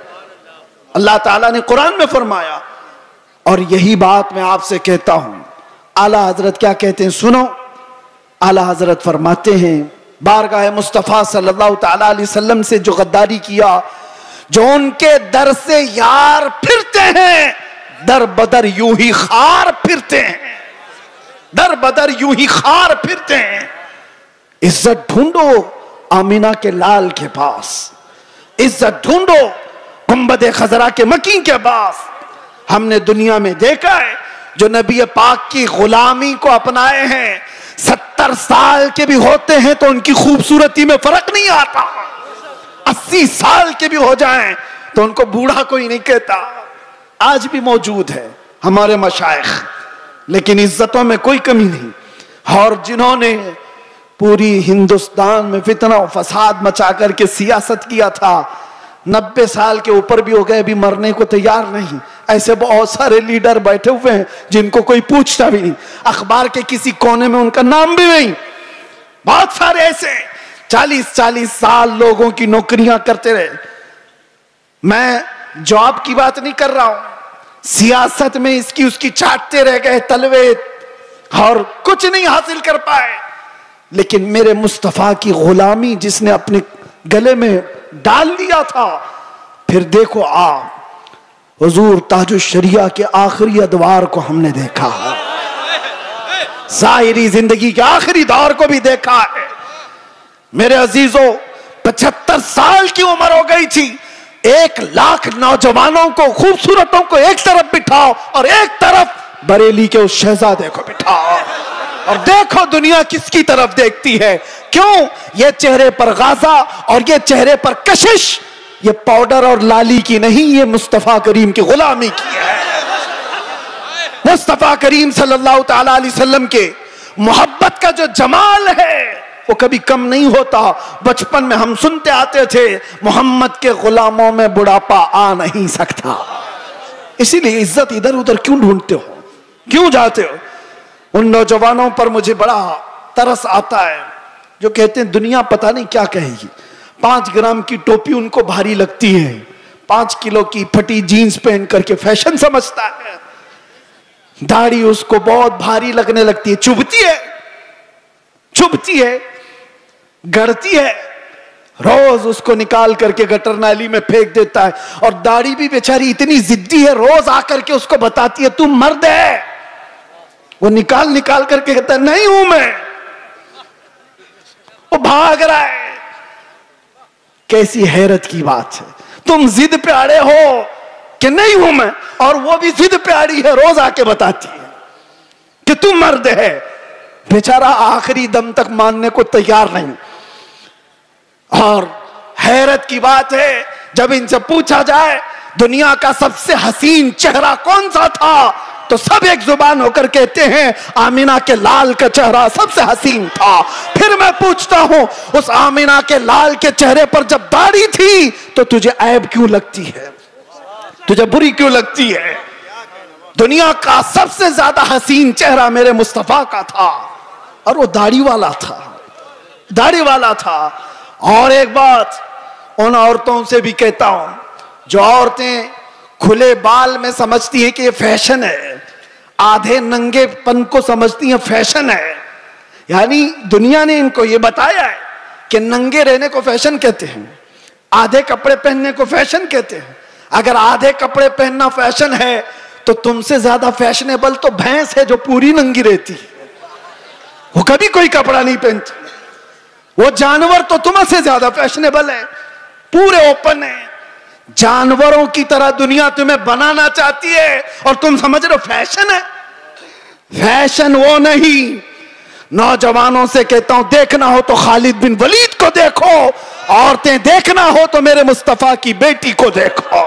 अल्लाह ताला ने कुरान में फरमाया, और यही बात मैं आपसे कहता हूं। आला हजरत क्या कहते हैं सुनो। आला हजरत फरमाते हैं, बारगाह मुस्तफा सल्लल्लाहु ताला अलैहि वसल्लम से जो गद्दारी किया, जो उनके दर से यार फिरते हैं, दर बदर यूं ही खार फिरते हैं, दर बदर यूं ही खार फिरते हैं। इज्जत ढूंढो आमीना के लाल के पास, इज्जत ढूंढो गुंबद खजरा के मकीन के पास। हमने दुनिया में देखा है जो नबी पाक की गुलामी को अपनाए हैं, 70 साल के भी होते हैं तो उनकी खूबसूरती में फर्क नहीं आता। 80 साल के भी हो जाएं तो उनको बूढ़ा कोई नहीं कहता। आज भी मौजूद है हमारे मशाइख, लेकिन इज्जतों में कोई कमी नहीं। और जिन्होंने पूरी हिंदुस्तान में फितना और फसाद मचा करके सियासत किया था, 90 साल के ऊपर भी हो गए, अभी मरने को तैयार नहीं। ऐसे बहुत सारे लीडर बैठे हुए हैं जिनको कोई पूछता भी नहीं, अखबार के किसी कोने में उनका नाम भी नहीं। बहुत सारे ऐसे 40-40 साल लोगों की नौकरियां करते रहे। मैं जॉब की बात नहीं कर रहा हूं, सियासत में इसकी उसकी चाटते रह गए तलवे और कुछ नहीं हासिल कर पाए। लेकिन मेरे मुस्तफा की गुलामी जिसने अपने गले में डाल लिया था, फिर देखो आप हुजूर ताजुश शरिया के आखिरी अदवार को हमने देखा है, ज़ाहिरी जिंदगी के आखिरी दौर को भी देखा है। मेरे अजीजों, 75 साल की उम्र हो गई थी। 1 लाख नौजवानों को, खूबसूरतों को एक तरफ बिठाओ और एक तरफ बरेली के उस शहजादे को बिठाओ, और देखो दुनिया किसकी तरफ देखती है। क्यों? ये चेहरे पर गाजा और ये चेहरे पर कशिश, ये पाउडर और लाली की नहीं, ये मुस्तफा करीम की गुलामी की है। मुस्तफा करीम सल्लल्लाहु ताला अलैहि वसल्लम के मोहब्बत का जो जमाल है वो कभी कम नहीं होता। बचपन में हम सुनते आते थे, मोहम्मद के गुलामों में बुढ़ापा आ नहीं सकता। इसीलिए इज्जत इधर उधर क्यों ढूंढते हो, क्यों जाते हो? उन नौजवानों पर मुझे बड़ा तरस आता है जो कहते हैं दुनिया पता नहीं क्या कहेगी। 5 ग्राम की टोपी उनको भारी लगती है, 5 किलो की फटी जीन्स पहन करके फैशन समझता है। दाढ़ी उसको बहुत भारी लगने लगती है, चुभती है, गड़ती है। रोज उसको निकाल करके गटर नाली में फेंक देता है। और दाढ़ी भी बेचारी इतनी जिद्दी है, रोज आकर के उसको बताती है तू मर्द है। वो निकाल करके कहता है नहीं हूं मैं। वो भाग रहा है। कैसी हैरत की बात है, तुम जिद पे अड़े हो कि नहीं हूं मैं, और वो भी जिद पे अड़ी है, रोज आके बताती है कि तू मर्द है। बेचारा आखिरी दम तक मानने को तैयार नहीं। और हैरत की बात है, जब इनसे पूछा जाए दुनिया का सबसे हसीन चेहरा कौन सा था, तो सब एक जुबान होकर कहते हैं आमीना के लाल का चेहरा सबसे हसीन था। फिर मैं पूछता हूं, उस आमीना के लाल के चेहरे पर जब दाढ़ी थी तो तुझे ऐब क्यों लगती है, तुझे बुरी क्यों लगती है? दुनिया का सबसे ज्यादा हसीन चेहरा मेरे मुस्तफा का था, और वो दाढ़ी वाला था, दाढ़ी वाला था। और एक बात उन औरतों से भी कहता हूं, जो औरतें खुले बाल में समझती हैं कि ये फैशन है, आधे नंगेपन को समझती हैं फैशन है, यानी दुनिया ने इनको ये बताया है कि नंगे रहने को फैशन कहते हैं, आधे कपड़े पहनने को फैशन कहते हैं। अगर आधे कपड़े पहनना फैशन है तो तुमसे ज्यादा फैशनेबल तो भैंस है जो पूरी नंगी रहती है, वो कभी कोई कपड़ा नहीं पहनती। वो जानवर तो तुमसे ज्यादा फैशनेबल है, पूरे ओपन है। जानवरों की तरह दुनिया तुम्हें बनाना चाहती है और तुम समझ रहे हो फैशन है। फैशन वो नहीं। नौजवानों से कहता हूं, देखना हो तो खालिद बिन वलीद को देखो, औरतें देखना हो तो मेरे मुस्तफा की बेटी को देखो।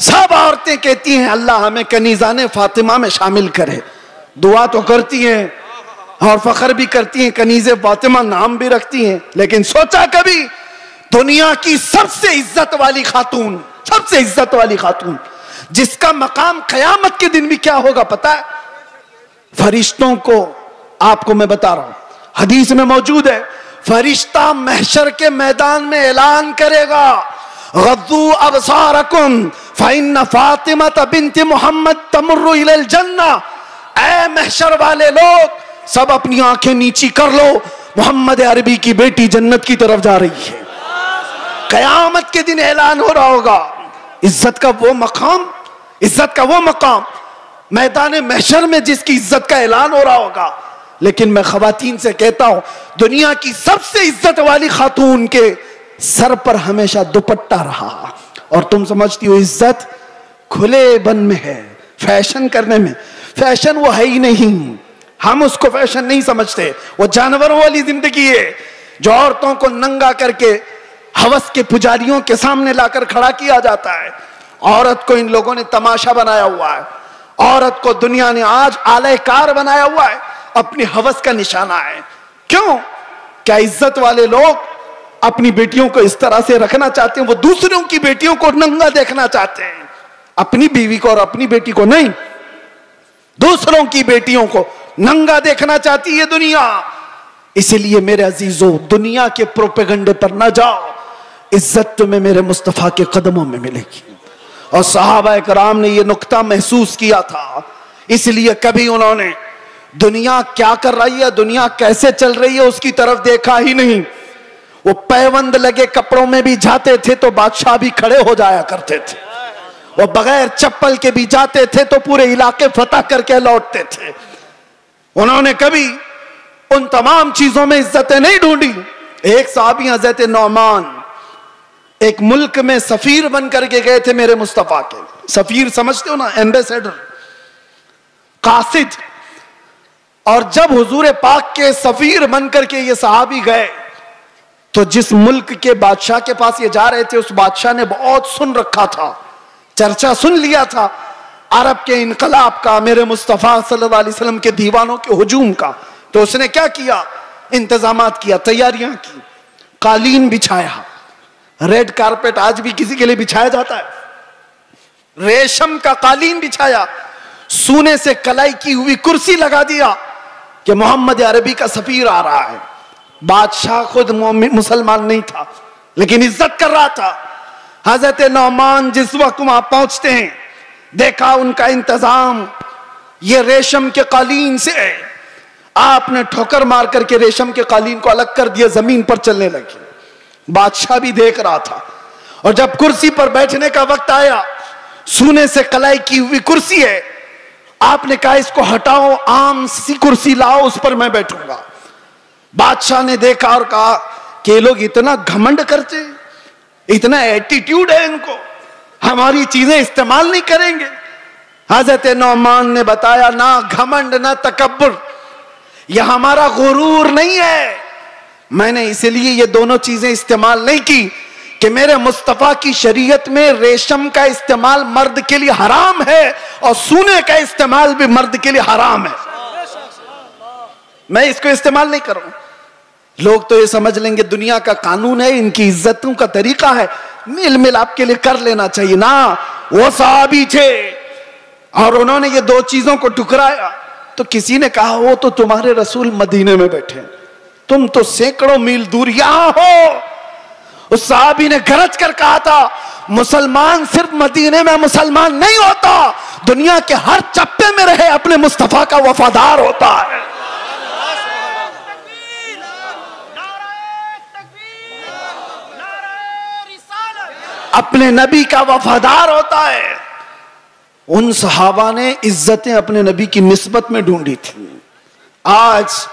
सब औरतें कहती हैं अल्लाह हमें कनीज़ाने फातिमा में शामिल करे, दुआ तो करती हैं और फख्र भी करती हैं, कनीज़े फातिमा नाम भी रखती हैं। लेकिन सोचा कभी दुनिया की सबसे इज्जत वाली खातून, सबसे इज्जत वाली खातून, जिसका मकाम क़यामत के दिन भी क्या होगा पता है? फरिश्तों को आपको मैं बता रहा हूं, हदीस में मौजूद है, फरिश्ता महशर के मैदान में ऐलान करेगा, गद्दू अबसारकुम फइन्न फातिमा बिन्त मुहम्मद तमुर्रु इलल जन्ना। ऐ महशर वाले लोग, सब अपनी आंखें नीची कर लो, मोहम्मद अरबी की बेटी जन्नत की तरफ जा रही है। कयामत के दिन ऐलान हो रहा होगा। इज्जत का वो मकाम, इज्जत का वो मकाम मैदान महशर में जिसकी इज्जत का ऐलान हो रहा होगा। लेकिन मैं खवातीन से कहता हूं, दुनिया की सबसे इज्जत वाली खातून के सर पर हमेशा दुपट्टा रहा, और तुम समझती हो इज्जत खुले बन में है, फैशन करने में। फैशन वो है ही नहीं, हम उसको फैशन नहीं समझते। वो जानवरों वाली जिंदगी है जो औरतों को नंगा करके हवस के पुजारियों के सामने लाकर खड़ा किया जाता है। औरत को इन लोगों ने तमाशा बनाया हुआ है, औरत को दुनिया ने आज आलयकार बनाया हुआ है, अपनी हवस का निशाना है। क्यों? क्या इज्जत वाले लोग अपनी बेटियों को इस तरह से रखना चाहते हैं? वो दूसरों की बेटियों को नंगा देखना चाहते हैं, अपनी बीवी को और अपनी बेटी को नहीं, दूसरों की बेटियों को नंगा देखना चाहती है दुनिया। इसलिए मेरे अजीजों, दुनिया के प्रोपेगंडे पर ना जाओ, इज्जत तुम्हें मेरे मुस्तफा के कदमों में मिलेगी। और सहाबा कराम ने यह नुक्ता महसूस किया था, इसलिए कभी उन्होंने दुनिया क्या कर रही है, दुनिया कैसे चल रही है, उसकी तरफ देखा ही नहीं। वो पैबंद लगे कपड़ों में भी जाते थे तो बादशाह भी खड़े हो जाया करते थे, वो बगैर चप्पल के भी जाते थे तो पूरे इलाके फतह करके लौटते थे। उन्होंने कभी उन तमाम चीजों में इज्जतें नहीं ढूंढी। एक साहबी हजरत नौमान एक मुल्क में सफीर बन करके गए थे मेरे मुस्तफा के। सफीर समझते हो ना, एम्बेसडर, कासिद। और जब हुजूर पाक के सफीर बन करके ये सहाबी गए तो जिस मुल्क के बादशाह के पास ये जा रहे थे, उस बादशाह ने बहुत सुन रखा था, चर्चा सुन लिया था अरब के इनकलाब का, मेरे मुस्तफा सल्लल्लाहु अलैहि वसल्लम के दीवानों के हुजूम का। तो उसने क्या किया? इंतजामात किया, तैयारियां की, कालीन बिछाया। रेड कारपेट आज भी किसी के लिए बिछाया जाता है, रेशम का कालीन बिछाया, सोने से कलाई की हुई कुर्सी लगा दिया कि मोहम्मद अरबी का सफीर आ रहा है। बादशाह खुद मुसलमान नहीं था लेकिन इज्जत कर रहा था। हजरत नौमान जिस वक्त वहां पहुंचते हैं, देखा उनका इंतजाम ये रेशम के कालीन से है। आपने ठोकर मार करके रेशम के कालीन को अलग कर दिया, जमीन पर चलने लगे। बादशाह भी देख रहा था, और जब कुर्सी पर बैठने का वक्त आया, सोने से कलाई की हुई कुर्सी है, आपने कहा इसको हटाओ, आम सी कुर्सी लाओ, उस पर मैं बैठूंगा। बादशाह ने देखा और कहा कि ये लोग इतना घमंड करते, इतना एटीट्यूड है इनको, हमारी चीजें इस्तेमाल नहीं करेंगे। हजरत नौमान ने बताया, ना घमंड ना तकब्बुर, यह हमारा गुरूर नहीं है। मैंने इसलिए ये दोनों चीजें इस्तेमाल नहीं की कि मेरे मुस्तफा की शरीयत में रेशम का इस्तेमाल मर्द के लिए हराम है और सोने का इस्तेमाल भी मर्द के लिए हराम है, मैं इसको इस्तेमाल नहीं करूं। लोग तो ये समझ लेंगे दुनिया का कानून है, इनकी इज्जतों का तरीका है, मेल मिलाप के लिए कर लेना चाहिए ना। वो सहाबी थे और उन्होंने ये दो चीजों को ठुकराया तो किसी ने कहा वो तो तुम्हारे रसूल मदीने में बैठे, तुम तो सैकड़ों मील दूर यहां हो। उस साहबी ने गरज कर कहा था, मुसलमान सिर्फ मदीने में मुसलमान नहीं होता, दुनिया के हर चप्पे में रहे अपने मुस्तफा का वफादार होता है। अपने नबी का वफादार होता है। उन सहाबा ने इज्जतें अपने नबी की निस्बत में ढूंढी थी। आज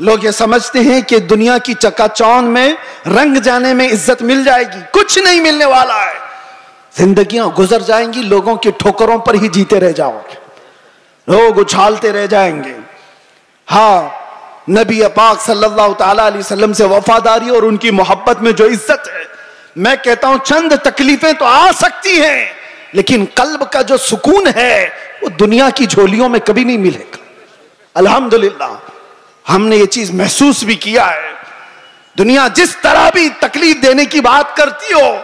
लोग ये समझते हैं कि दुनिया की चकाचौंध में रंग जाने में इज्जत मिल जाएगी, कुछ नहीं मिलने वाला है। जिंदगियां गुजर जाएंगी, लोगों की ठोकरों पर ही जीते रह जाओगे, लोग उछालते रह जाएंगे। हाँ, नबी पाक सल्लल्लाहु ताला अलैहि वसल्लम से वफादारी और उनकी मोहब्बत में जो इज्जत है, मैं कहता हूं चंद तकलीफें तो आ सकती हैं, लेकिन कल्ब का जो सुकून है वो दुनिया की झोलियों में कभी नहीं मिलेगा। अल्हम्दुलिल्लाह हमने ये चीज महसूस भी किया है। दुनिया जिस तरह भी तकलीफ देने की बात करती हो,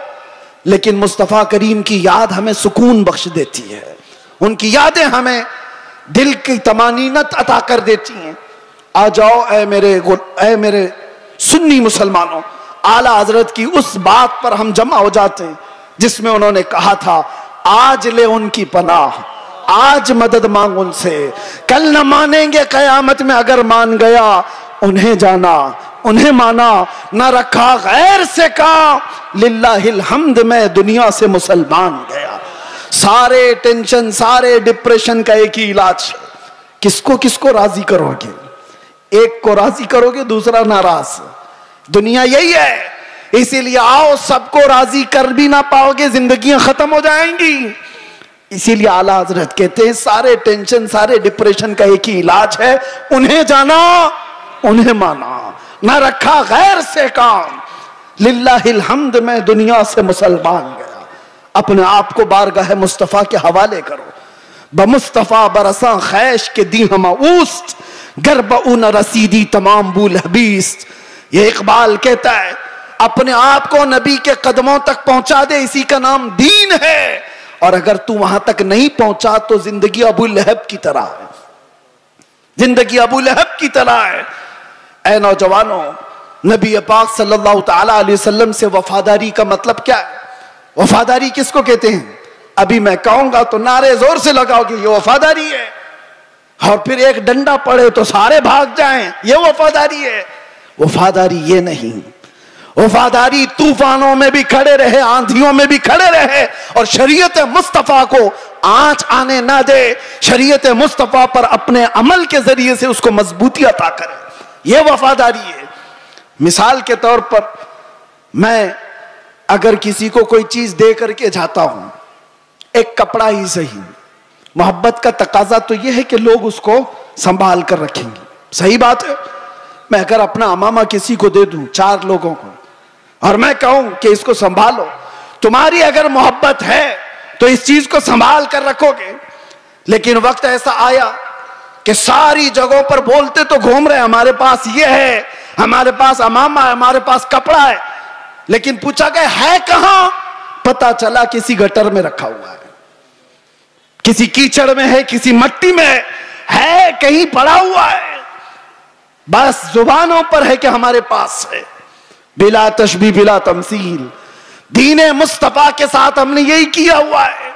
लेकिन मुस्तफा करीम की याद हमें सुकून बख्श देती है। उनकी यादें हमें दिल की तमानीनत अता कर देती हैं। आ जाओ ऐ मेरे सुन्नी मुसलमानों, आला हजरत की उस बात पर हम जमा हो जाते हैं जिसमें उन्होंने कहा था, आज ले उनकी पनाह, आज मदद मांग उनसे, कल न मानेंगे कयामत में अगर मान गया, उन्हें जाना उन्हें माना, न रखा गैर से काम, लिल्लाहिल हम्द मैं दुनिया से मुसलमान गया। सारे टेंशन सारे डिप्रेशन का एक ही इलाज, किसको किसको राजी करोगे, एक को राजी करोगे दूसरा नाराज। दुनिया यही है, इसीलिए आओ सबको राजी कर भी ना पाओगे, जिंदगियां खत्म हो जाएंगी। इसीलिए आला हजरत कहते हैं सारे टेंशन सारे डिप्रेशन का एक ही इलाज है, उन्हें जाना उन्हें माना, ना रखा गैर से काम, लिल्लाहिल हम्द मैं दुनिया से मुसलमान गया। अपने आप को बारगाह मुस्तफा के हवाले करो। बमुस्तफा बरसा खैश के दी हम उस्त, गर्ब उन रसीदी तमाम बूल हबीस्त। ये इकबाल कहता है अपने आप को नबी के कदमों तक पहुंचा दे, इसी का नाम दीन है। और अगर तू वहां तक नहीं पहुंचा तो जिंदगी अबू लहब की तरह है, जिंदगी अबू लहब की तरह है। ऐ नौजवानों, नबी पाक सल्लल्लाहु ताला अलैहि वसल्लम से वफादारी का मतलब क्या है? वफादारी किसको कहते हैं? अभी मैं कहूंगा तो नारे जोर से लगाओगे, ये वफादारी है। और फिर एक डंडा पड़े तो सारे भाग जाएं, ये वफादारी है। वफादारी ये नहीं, वफादारी तूफानों में भी खड़े रहे, आंधियों में भी खड़े रहे और शरीयत मुस्तफा को आंच आने ना दे, शरीयत मुस्तफा पर अपने अमल के जरिए से उसको मजबूती अता करे, ये वफादारी है। मिसाल के तौर पर मैं अगर किसी को कोई चीज दे करके जाता हूं, एक कपड़ा ही सही, मोहब्बत का तकाजा तो यह है कि लोग उसको संभाल कर रखेंगे, सही बात है। मैं अगर अपना अमामा किसी को दे दूं, 4 लोगों को, और मैं कहूं कि इसको संभालो, तुम्हारी अगर मोहब्बत है तो इस चीज को संभाल कर रखोगे। लेकिन वक्त ऐसा आया कि सारी जगहों पर बोलते तो घूम रहे, हमारे पास ये है, हमारे पास अमामा है, हमारे पास कपड़ा है, लेकिन पूछा गया है कहां? पता चला किसी गटर में रखा हुआ है, किसी कीचड़ में है, किसी मट्टी में है, कहीं पड़ा हुआ है। बस जुबानों पर है कि हमारे पास है, बिला तशबीह बिला तमसील। दीने मुस्तफा के साथ हमने यही किया हुआ है।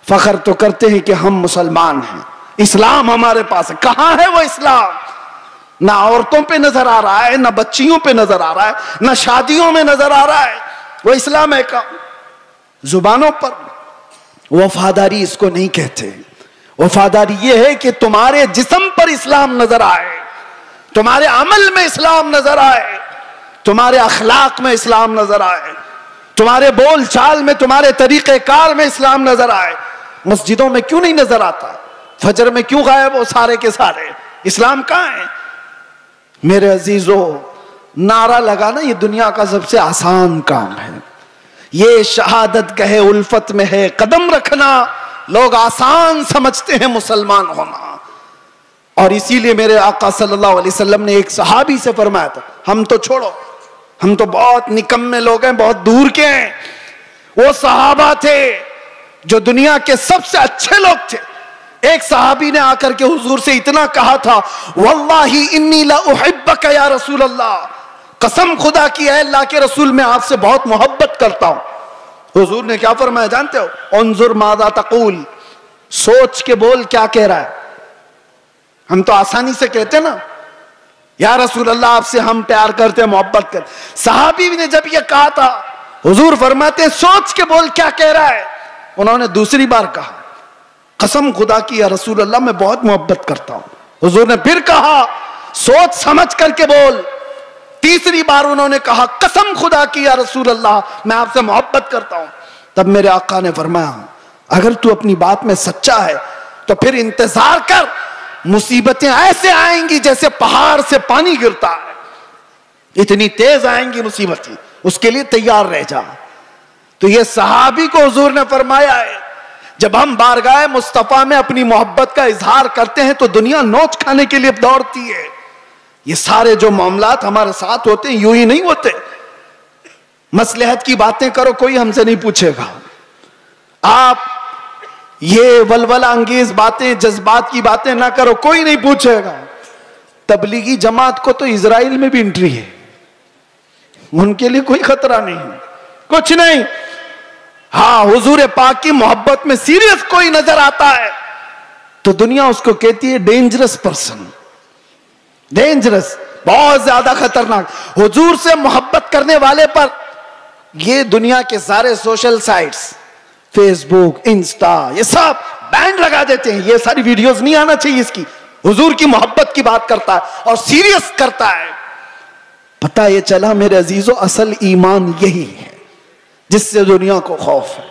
फख्र तो करते हैं कि हम मुसलमान हैं, इस्लाम हमारे पास है। कहां है वो इस्लाम? ना औरतों पे नजर आ रहा है, ना बच्चियों पे नजर आ रहा है, ना शादियों में नजर आ रहा है। वो इस्लाम है का जुबानों पर। वफादारी इसको नहीं कहते। वफादारी ये है कि तुम्हारे जिस्म पर इस्लाम नजर आए, तुम्हारे अमल में इस्लाम नजर आए, तुम्हारे अखलाक में इस्लाम नजर आए, तुम्हारे बोल चाल में, तुम्हारे तरीके कार में इस्लाम नजर आए। मस्जिदों में क्यों नहीं नजर आता? फजर में क्यों गायब वो सारे के सारे? इस्लाम कहां है? मेरे अजीजों, नारा लगाना ये दुनिया का सबसे आसान काम है। ये शहादत कहे उल्फत में है कदम रखना, लोग आसान समझते हैं मुसलमान होना। और इसीलिए मेरे आका सल्लल्लाहु अलैहि वसल्लम ने एक सहाबी से फरमाया था, हम तो छोड़ो, हम तो बहुत निकम्मे लोग हैं, बहुत दूर के हैं। वो सहाबा थे जो दुनिया के सबसे अच्छे लोग थे, एक सहाबी ने आकर के हुजूर से इतना कहा था, वल्लाही इन्नी ला उहिब्बका या रसूल अल्लाह, कसम खुदा की है अल्लाह के रसूल मैं आपसे बहुत मोहब्बत करता हूं। हुजूर ने क्या फरमाया जानते हो? उन्जुर मादा तकूल, सोच के बोल क्या कह रहा है। हम तो आसानी से कहते ना या रसूल अल्लाह आपसे हम प्यार करते हैं, मोहब्बत करते। सहाबी ने जब ये कहा था, हुजूर फरमाते हैं सोच के बोल क्या कह रहा है। उन्होंने दूसरी बार कहा, कसम खुदा की या रसूल अल्लाह मैं बहुत मोहब्बत करता हूं। हुजूर ने फिर कहा, सोच समझ करके बोल। तीसरी बार उन्होंने कहा, कसम खुदा की या रसूल अल्लाह मैं आपसे मोहब्बत करता हूं। तब मेरे आका ने फरमाया, अगर तू अपनी बात में सच्चा है तो फिर इंतजार कर, मुसीबतें ऐसे आएंगी जैसे पहाड़ से पानी गिरता है, इतनी तेज आएंगी मुसीबतें, उसके लिए तैयार रह जा। तो ये सहाबी को हुजूर ने फरमाया है, जब हम बारगाह मुस्तफा में अपनी मोहब्बत का इजहार करते हैं तो दुनिया नोच खाने के लिए दौड़ती है। ये सारे जो मामलात हमारे साथ होते हैं यूं ही नहीं होते। मसलहत की बातें करो, कोई हमसे नहीं पूछेगा। आप ये वलवला अंगेज बातें, जज्बात की बातें ना करो, कोई नहीं पूछेगा। तबलीगी जमात को तो इजराइल में भी एंट्री है, उनके लिए कोई खतरा नहीं, कुछ नहीं। हाँ, हुजूर पाक की मोहब्बत में सीरियस कोई नजर आता है तो दुनिया उसको कहती है डेंजरस पर्सन, डेंजरस, बहुत ज्यादा खतरनाक। हुजूर से मोहब्बत करने वाले पर ये दुनिया के सारे सोशल साइट्स, फेसबुक, इंस्टा, ये सब बैंड लगा देते हैं। ये सारी वीडियोस नहीं आना चाहिए इसकी। हुजूर की मोहब्बत की बात करता है और सीरियस करता है। पता ये चला मेरे अजीजों, असल ईमान यही है जिससे दुनिया को खौफ है।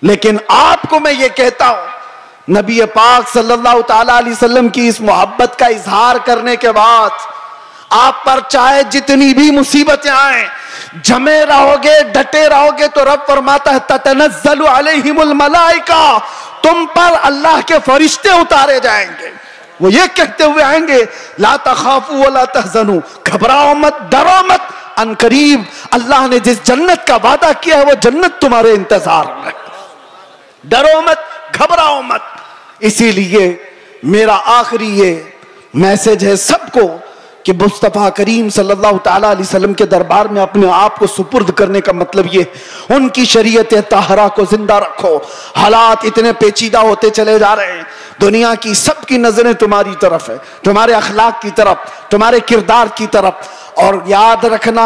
लेकिन आपको मैं ये कहता हूं, नबी पाक सल्लल्लाहु ताला अलैहि वसल्लम की इस मोहब्बत का इजहार करने के बाद आप पर चाहे जितनी भी मुसीबतें आए, जमे रहोगे, डटे रहोगे, तो रब फरमाता है ततनज़्ज़लु अलैहिमुल मलाइका, तुम पर अल्लाह के फरिश्ते उतारे जाएंगे। वो ये कहते हुए आएंगे, ला तखाफू व ला तहज़नू, घबराओ मत, डरो मत, अनकरीब अल्लाह ने जिस जन्नत का वादा किया है वो जन्नत तुम्हारे इंतजार में, डरो मत, घबराओ मत। इसीलिए मेरा आखिरी ये मैसेज है सबको कि मुस्तफा करीम सल्लल्लाहु ताला अलैहि वसल्लम के दरबार में अपने आप को सुपुर्द करने का मतलब ये, उनकी शरीयत ताहरा को जिंदा रखो। हालात इतने पेचीदा होते चले जा रहे हैं, दुनिया की सबकी नजरें तुम्हारी तरफ है, तुम्हारे अखलाक की तरफ, तुम्हारे किरदार की तरफ। और याद रखना,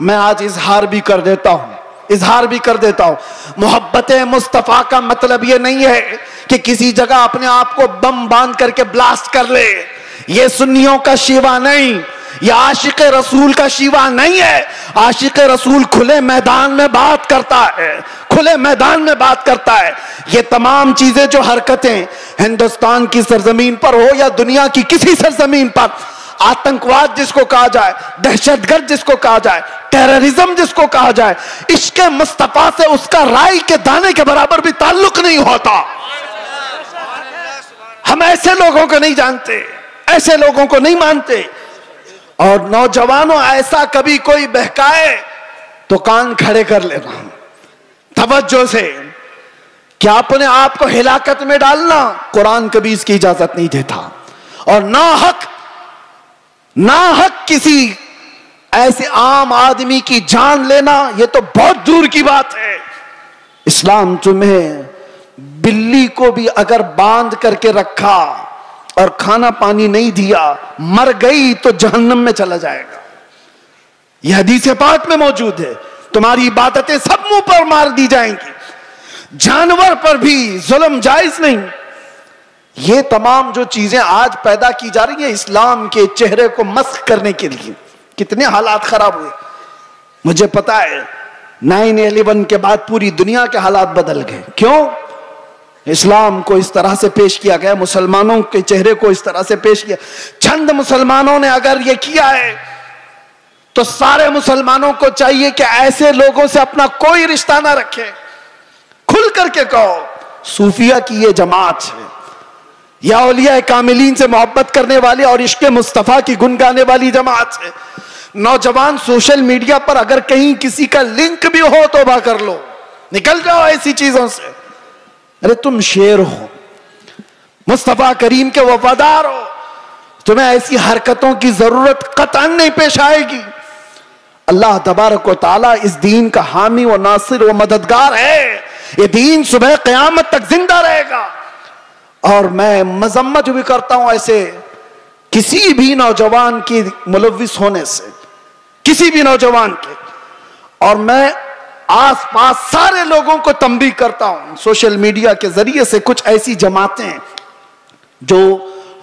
मैं आज इजहार भी कर देता हूं, मोहब्बत मुस्तफा का मतलब ये नहीं है कि किसी जगह अपने आप को बम बांध करके ब्लास्ट कर ले। ये सुन्नियों का शिवा नहीं, ये आशिक रसूल का शिवा नहीं है। आशिक रसूल खुले मैदान में बात करता है, खुले मैदान में बात करता है। ये तमाम चीजें जो हरकतें हिंदुस्तान की सरजमीन पर हो या दुनिया की किसी सरजमीन पर, आतंकवाद जिसको कहा जाए, दहशतगर्द जिसको कहा जाए, टेररिज्म जिसको कहा जाए, इश्क मुस्तफा से उसका राई के दाने के बराबर भी ताल्लुक नहीं होता। हम ऐसे लोगों को नहीं जानते, ऐसे लोगों को नहीं मानते। और नौजवानों, ऐसा कभी कोई बहकाए तो कान खड़े कर लेना तवज्जो से। क्या अपने आप को हिलाकत में डालना, कुरान कभी इसकी इजाजत नहीं देता। और ना हक किसी ऐसे आम आदमी की जान लेना, यह तो बहुत दूर की बात है। इस्लाम तुम्हें बिल्ली को भी अगर बांध करके रखा और खाना पानी नहीं दिया, मर गई तो जहन्नम में चला जाएगा। यह हदीस पाक में मौजूद है। तुम्हारी इबादतें सब मुंह पर मार दी जाएंगी, जानवर पर भी जुल्म जायज नहीं। ये तमाम जो चीजें आज पैदा की जा रही है इस्लाम के चेहरे को मस्ख करने के लिए, कितने हालात खराब हुए। मुझे पता है 9/11 के बाद पूरी दुनिया के हालात बदल गए। क्यों? इस्लाम को इस तरह से पेश किया गया, मुसलमानों के चेहरे को इस तरह से पेश किया। चंद मुसलमानों ने अगर ये किया है तो सारे मुसलमानों को चाहिए कि ऐसे लोगों से अपना कोई रिश्ता ना रखें। खुल करके कहो, सूफिया की ये जमात है या औलिया कामिलीन से मोहब्बत करने वाली और इश्क मुस्तफा की गुन गाने वाली जमात है। नौजवान, सोशल मीडिया पर अगर कहीं किसी का लिंक भी हो तौबा कर लो, निकल जाओ ऐसी चीजों से। अरे तुम शेर हो, मुस्तफा करीम के वफादार हो, तुम्हें ऐसी हरकतों की जरूरत कतई नहीं पेश आएगी। अल्लाह तबारक व तआला इस दीन का हामी व नासिर व मददगार है। ये दीन सुबह क़यामत तक जिंदा रहेगा। और मैं मजम्मत भी करता हूं ऐसे किसी भी नौजवान की मुलव्विस होने से, किसी भी नौजवान के। और मैं आसपास सारे लोगों को तंबीह करता हूं सोशल मीडिया के जरिए से, कुछ ऐसी जमातें जो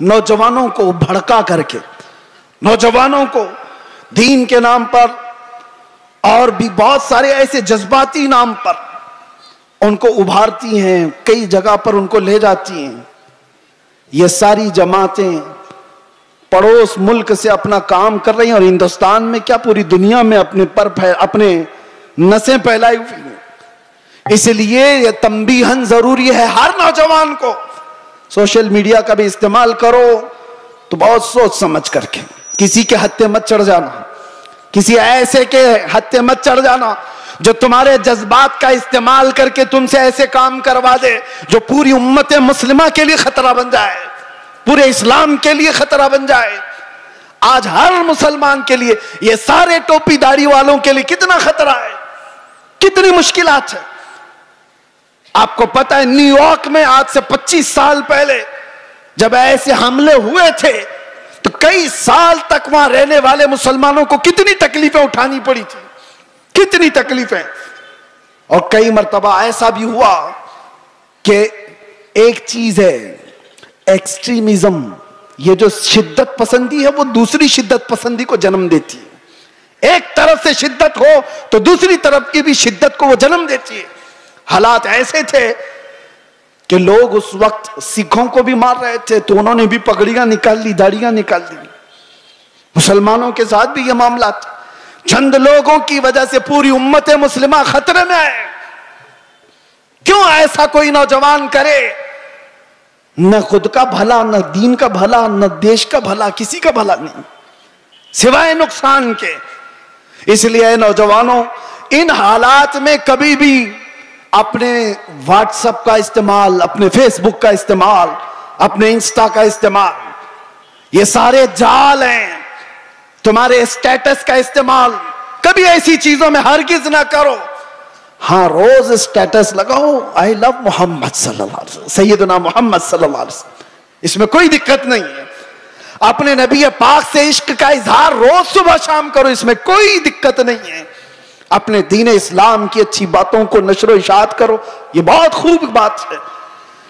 नौजवानों को भड़का करके, नौजवानों को दीन के नाम पर और भी बहुत सारे ऐसे जज्बाती नाम पर उनको उभारती हैं, कई जगह पर उनको ले जाती हैं। ये सारी जमातें पड़ोस मुल्क से अपना काम कर रही हैं और हिंदुस्तान में क्या पूरी दुनिया में अपने नसें फैलाई हुई हैं। इसलिए यह तंबीहन जरूरी है हर नौजवान को। सोशल मीडिया का भी इस्तेमाल करो तो बहुत सोच समझ करके, किसी के हत्थे मत चढ़ जाना, किसी ऐसे के हत्थे मत चढ़ जाना जो तुम्हारे जज्बात का इस्तेमाल करके तुमसे ऐसे काम करवा दे जो पूरी उम्मत मुस्लिमा के लिए खतरा बन जाए, पूरे इस्लाम के लिए खतरा बन जाए। आज हर मुसलमान के लिए, ये सारे टोपी दाढ़ी वालों के लिए कितना खतरा है, कितनी मुश्किलात है। आपको पता है न्यूयॉर्क में आज से 25 साल पहले जब ऐसे हमले हुए थे तो कई साल तक वहां रहने वाले मुसलमानों को कितनी तकलीफें उठानी पड़ी थी, कितनी तकलीफें। और कई मर्तबा ऐसा भी हुआ कि एक चीज है एक्सट्रीमिज्म, ये जो शिद्दत पसंदी है वो दूसरी शिद्दत पसंदी को जन्म देती है। एक तरफ से शिद्दत हो तो दूसरी तरफ की भी शिद्दत को वो जन्म देती है। हालात ऐसे थे कि लोग उस वक्त सिखों को भी मार रहे थे तो उन्होंने भी पगड़ियां निकाल ली, दाढ़ियां निकाल दी। मुसलमानों के साथ भी यह मामला था। चंद लोगों की वजह से पूरी उम्मत मुस्लिमा खतरे में है। क्यों ऐसा कोई नौजवान करे? न खुद का भला, न दीन का भला, न देश का भला, किसी का भला नहीं सिवाय नुकसान के। इसलिए नौजवानों, इन हालात में कभी भी अपने व्हाट्सएप का इस्तेमाल, अपने फेसबुक का इस्तेमाल, अपने इंस्टा का इस्तेमाल, ये सारे जाल हैं। तुम्हारे स्टेटस का इस्तेमाल कभी ऐसी चीजों में हरगिज ना करो। हाँ, रोज स्टेटस लगाओ आई लव मोहम्मद सल्लल्लाहु अलैहि वसल्लम, सैयदना मोहम्मद सल्लल्लाहु अलैहि वसल्लम, इसमें कोई दिक्कत नहीं है। अपने नबी पाक से इश्क का इजहार रोज सुबह शाम करो, इसमें कोई दिक्कत नहीं है। अपने दीन इस्लाम की अच्छी बातों को नशर इशात करो, ये बहुत खूब बात है।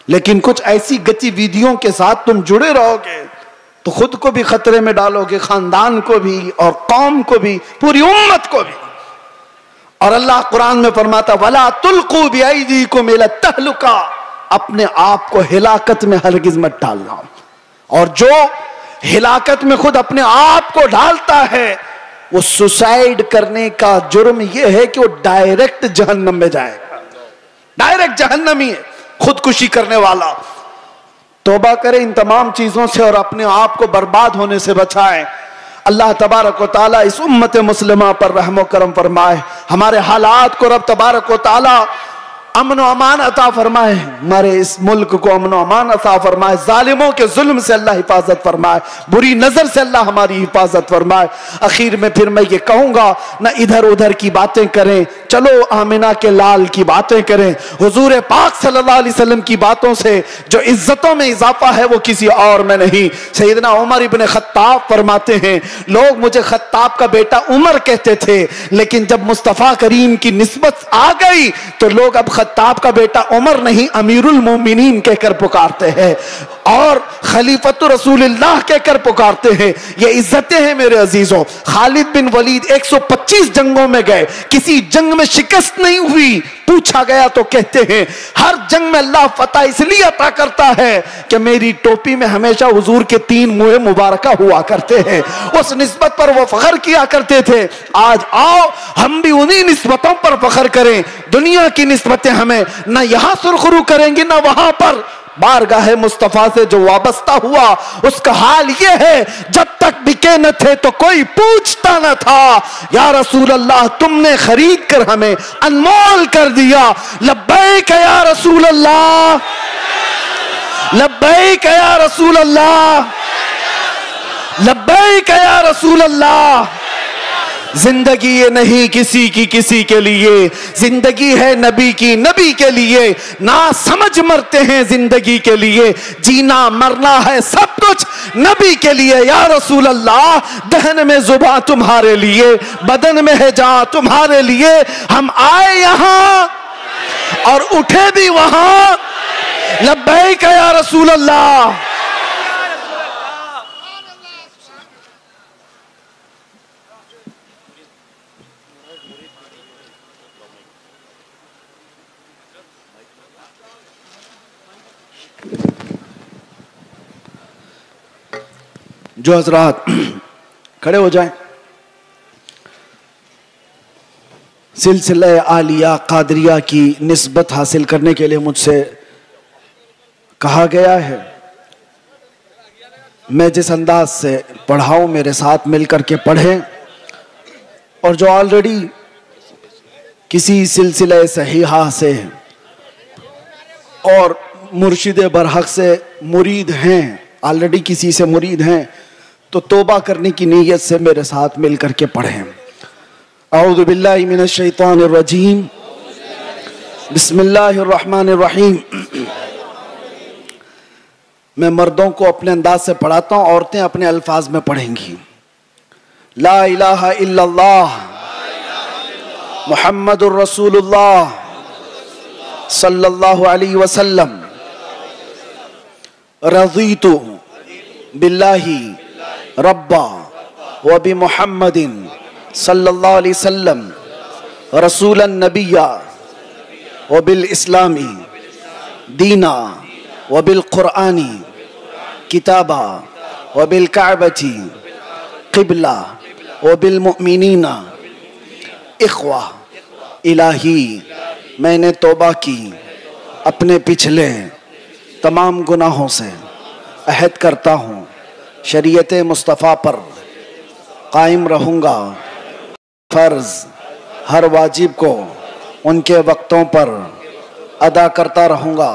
लेकिन कुछ ऐसी गतिविधियों के साथ तुम जुड़े रहोगे तो खुद को भी खतरे में डालोगे, खानदान को भी और कौम को भी, पूरी उम्मत को भी। और अल्लाह कुरान में फरमाता वला तुल्कू बिअयदीकुम इला तहलुका, अपने आप को हिलाकत में हरगिज मत डालना। और जो हिलाकत में खुद अपने आप को डालता है वो सुसाइड करने का जुर्म यह है कि वो डायरेक्ट जहन्नम में जाएगा, डायरेक्ट जहन्नमी है, खुदकुशी करने वाला। तौबा करें इन तमाम चीजों से और अपने आप को बर्बाद होने से बचाएं। अल्लाह तबारक व तआला इस उम्मत मुस्लिमा पर रहम करम फरमाए, हमारे हालात को रब तबारक व तआला अमन अमान अता फरमाए, हमारे इस मुल्क को अमन अमान अता फरमाए, जालिमों के जुल्म से अल्लाह हिफाजत फरमाए, बुरी नजर से अल्लाह हमारी हिफाजत फरमाए। आखिर में फिर मैं ये कहूंगा, न इधर उधर की बातें करें, चलो आमिना के लाल की बातें करें। हुजूर पाक सल्लल्लाहु अलैहि वसल्लम की बातों से जो इज्जतों में इजाफा है वो किसी और में नहीं। सैयदना उमर इब्न खत्ताब फरमाते हैं, लोग मुझे खत्ताब का बेटा उमर कहते थे, लेकिन जब मुस्तफा करीम की निस्बत आ गई तो लोग अब खत्ताब का बेटा उमर नहीं अमीरुल मोमिनीन कहकर पुकारते हैं और खलीफतुर रसूलुल्लाह कहकर पुकारते हैं। ये इज्जतें हैं मेरे अजीजों। खालिद बिन वलीद 125 जंगों में गए, किसी जंग में शिकस्त नहीं हुई। पूछा गया तो कहते हैं हर जंग में अल्लाह फतह इसलिए अता करता है कि मेरी टोपी में हमेशा हुजूर के 3 मुँह मुबारका हुआ करते हैं। उस निस्बत पर वो फख्र किया करते थे। आज आओ हम भी उन्हीं निस्बतों पर फख्र करें। दुनिया की निस्बतें हमें न यहां सुरखरू करेंगी न वहां पर। बारगाह मुस्तफा से जो वाबस्ता हुआ उसका हाल यह है, जब तक बिके न थे तो कोई पूछता न था, या रसूल अल्लाह तुमने खरीद कर हमें अनमोल कर दिया, लब्बैक या रसूल अल्लाह। लब्बैक या रसूल अल्लाह, लब्बैक या रसूल अल्लाह। जिंदगी ये नहीं किसी की किसी के लिए, जिंदगी है नबी की नबी के लिए। ना समझ मरते हैं जिंदगी के लिए, जीना मरना है सब कुछ नबी के लिए। या रसूल अल्लाह, दहन में जुबान तुम्हारे लिए, बदन में है जान तुम्हारे लिए। हम आए यहां और उठे भी वहां। लब्बैक या रसूल अल्लाह। जो हजरात खड़े हो जाएं। सिलसिला आलिया कादरिया की निस्बत हासिल करने के लिए मुझसे कहा गया है। मैं जिस अंदाज से पढ़ाऊं, मेरे साथ मिलकर के पढ़ें। और जो ऑलरेडी किसी सिलसिला सहीहा से और मुर्शिद बरहक से मुरीद हैं, ऑलरेडी किसी से मुरीद हैं, तो तौबा करने की नीयत से मेरे साथ मिलकर के पढ़ें। औज़ु बिल्लाहि मिनश शैतानिर रजीम, बिस्मिल्लाहिर रहमानिर रहीम। मैं मर्दों को अपने अंदाज से पढ़ाता हूँ, औरतें अपने अल्फाज में पढ़ेंगी। ला इलाहा इल्लल्लाह मुहम्मदुर रसूलुल्लाह सल्लल्लाहु अलैहि वसल्लम। रज़ीतु बिल्लाहि रब्बा व बि मुहम्मदिन सल्लल्लाहु अलैहि वसल्लम रसूलन नबिय्या व बिल इस्लामी दीना व बिल कुरआनी किताबा व बिल काबती क़िबला व बिल मुमिनीना इख्वा। इलाही, मैंने तौबा की अपने पिछले तमाम गुनाहों से, अहद करता हूँ शरीयत मुस्तफ़ा पर कायम रहूँगा। फ़र्ज़ हर वाजिब को उनके वक्तों पर अदा करता रहूँगा।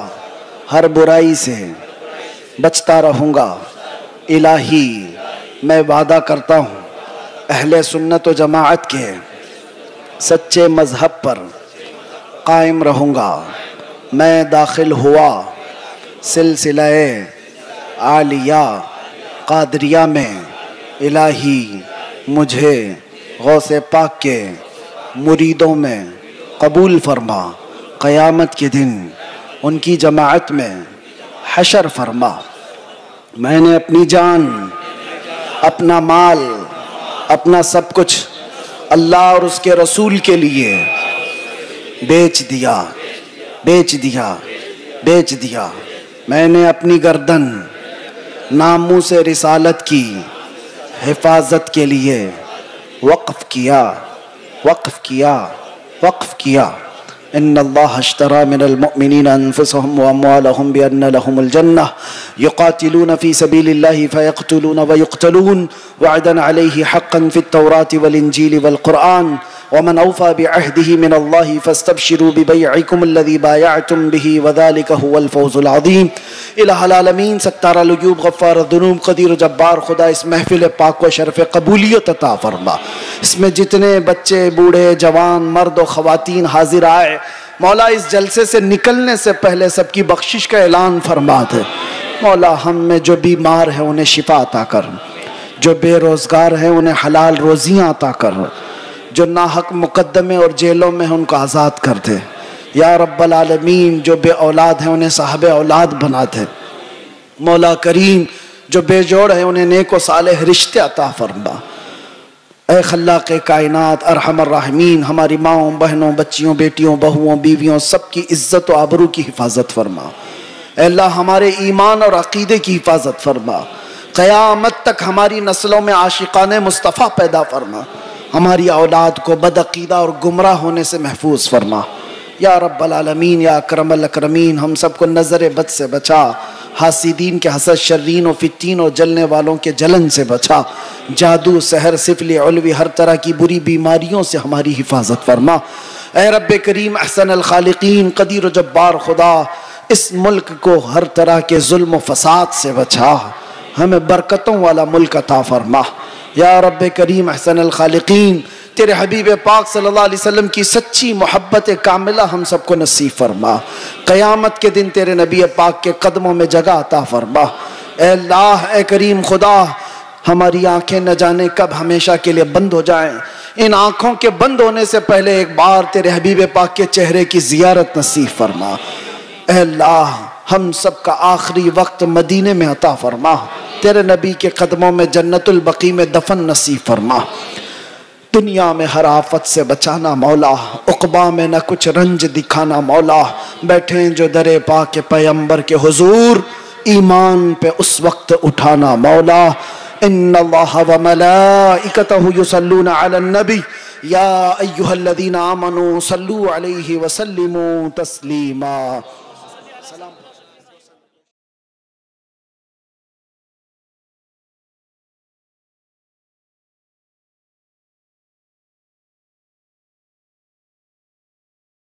हर बुराई से बचता रहूँगा। इलाही, मैं वादा करता हूँ अहले सुन्नत व जमाअत के सच्चे मज़हब पर कायम रहूँगा। मैं दाखिल हुआ सिलसिलाए आलिया कादरिया में। इलाही, मुझे गौसे पाक के मुरीदों में कबूल फरमा। क़यामत के दिन उनकी जमाअत में हशर फरमा। मैंने अपनी जान, अपना माल, अपना सब कुछ अल्लाह और उसके रसूल के लिए बेच दिया, बेच दिया, बेच दिया। मैंने अपनी गर्दन नामू से रिसालत की हिफाजत के लिए वक्फ किया, वक्फ किया, वक्फ किया। इन्नल्लाह अश्तरा मिनल मुअमिनीना अनफुसहुम व अम्वालहुम बिअन्न लहुमुल जन्नह युक़ातिलूना फ़ी सबीलिल्लाहि फ़यक़्तुलूना व युक़्तलून वअदन अलैहि हक़्क़न फ़ित तौराति वल इंजीलि वल क़ुरआन वमन औफ़ा बिअहदिही मिनल्लाहि फ़स्तबशिरू बिबैइकुम अल्लज़ी बायअतुम बिही वज़ालिका हुवल फ़ौज़ुल अज़ीम। इलाहुल आलमीन, सत्तारुल उयूब, गफ़्फ़ारुद दुनूब, क़दीर जब्बार, खुदा इस महफ़िल पाक को शरफ़ क़बूलियत अता फ़रमा। इसमें जितने बच्चे, बूढ़े, जवान, मर्द और ख़वातीन हाजिर आए, मौला इस जलसे से निकलने से पहले सबकी बख्शिश का ऐलान फरमा दे। मौला, हम में जो बीमार है उन्हें शिफा अता कर, जो बेरोज़गार है उन्हें हलाल रोज़ियाँ अता कर, जो नाहक मुकद्दमे और जेलों में है उनको आज़ाद कर दे। या रब्बल आलमीन, जो बे औलाद हैं उन्हें साहब औलाद बना दे। मौला करीम, जो बेजोड़ है उन्हें नेक व सालेह रिश्ते अता फरमा। ऐ खल्लाक़े कायनात, अरहमर राहिमीन, हमारी माँओं, बहनों, बच्चियों, बेटियों, बहुओं, बीवियों, सबकी इज्जत व आबरू की हिफाजत फरमा। ऐ अल्लाह, हमारे ईमान और अक़ीदे की हिफाजत फरमा। क़यामत तक हमारी नस्लों में आशिक़ाने मुस्तफ़ा पैदा फरमा। हमारी औलाद को बदअक़ीदा और गुमराह होने से महफूज फरमा। या रब्बल आलमीन, या अकरमल अकरमीन, हम सबको नज़र बद से बचा, हासिदीन के हसद, शर्रीन और फित्तीन और जलने वालों के जलन से बचा। जादू, सहर, सिफली, उल्वी, हर तरह की बुरी बीमारियों से हमारी हिफाजत फरमा। ऐ रब्बे करीम, अहसन अल खालिकीन, कदीर जब्बार खुदा, इस मुल्क को हर तरह के जुल्म फसाद से बचा, हमें बरकतों वाला मुल्क अता फरमा। या रब्बे करीम अहसनल खालिकीन, तेरे हबीब पाक सल्लल्लाहु अलैहि वसल्लम की सच्ची मोहब्बत कामिला हम सबको नसीब फरमा। क़यामत के दिन तेरे नबी पाक के कदमों में जगह अता फरमा। ए अल्लाह, ए करीम खुदा, हमारी आंखें न जाने कब हमेशा के लिए बंद हो जाएं। इन आंखों के बंद होने से पहले एक बार तेरे हबीब पाक के चेहरे की जियारत नसीब फरमा। ए अल्लाह, हम सब का आखिरी वक्त मदीने में अता फरमा। तेरे नबी के कदमों में जन्नतुल बकी में दफन नसीब फरमा। दुनिया में हर आफत से बचाना मौला, उक़बा में न कुछ रंज दिखाना मौला। बैठे जो दरे पाक के पैगंबर के हुजूर, ईमान पे उस वक्त उठाना मौला। इन्नल्लाह व मलाइकतहु युसल्लूना अलन नबी या अय्युहल्लज़ीना आमनू सल्लू अलैहि व सल्लिमू तस्लीमा।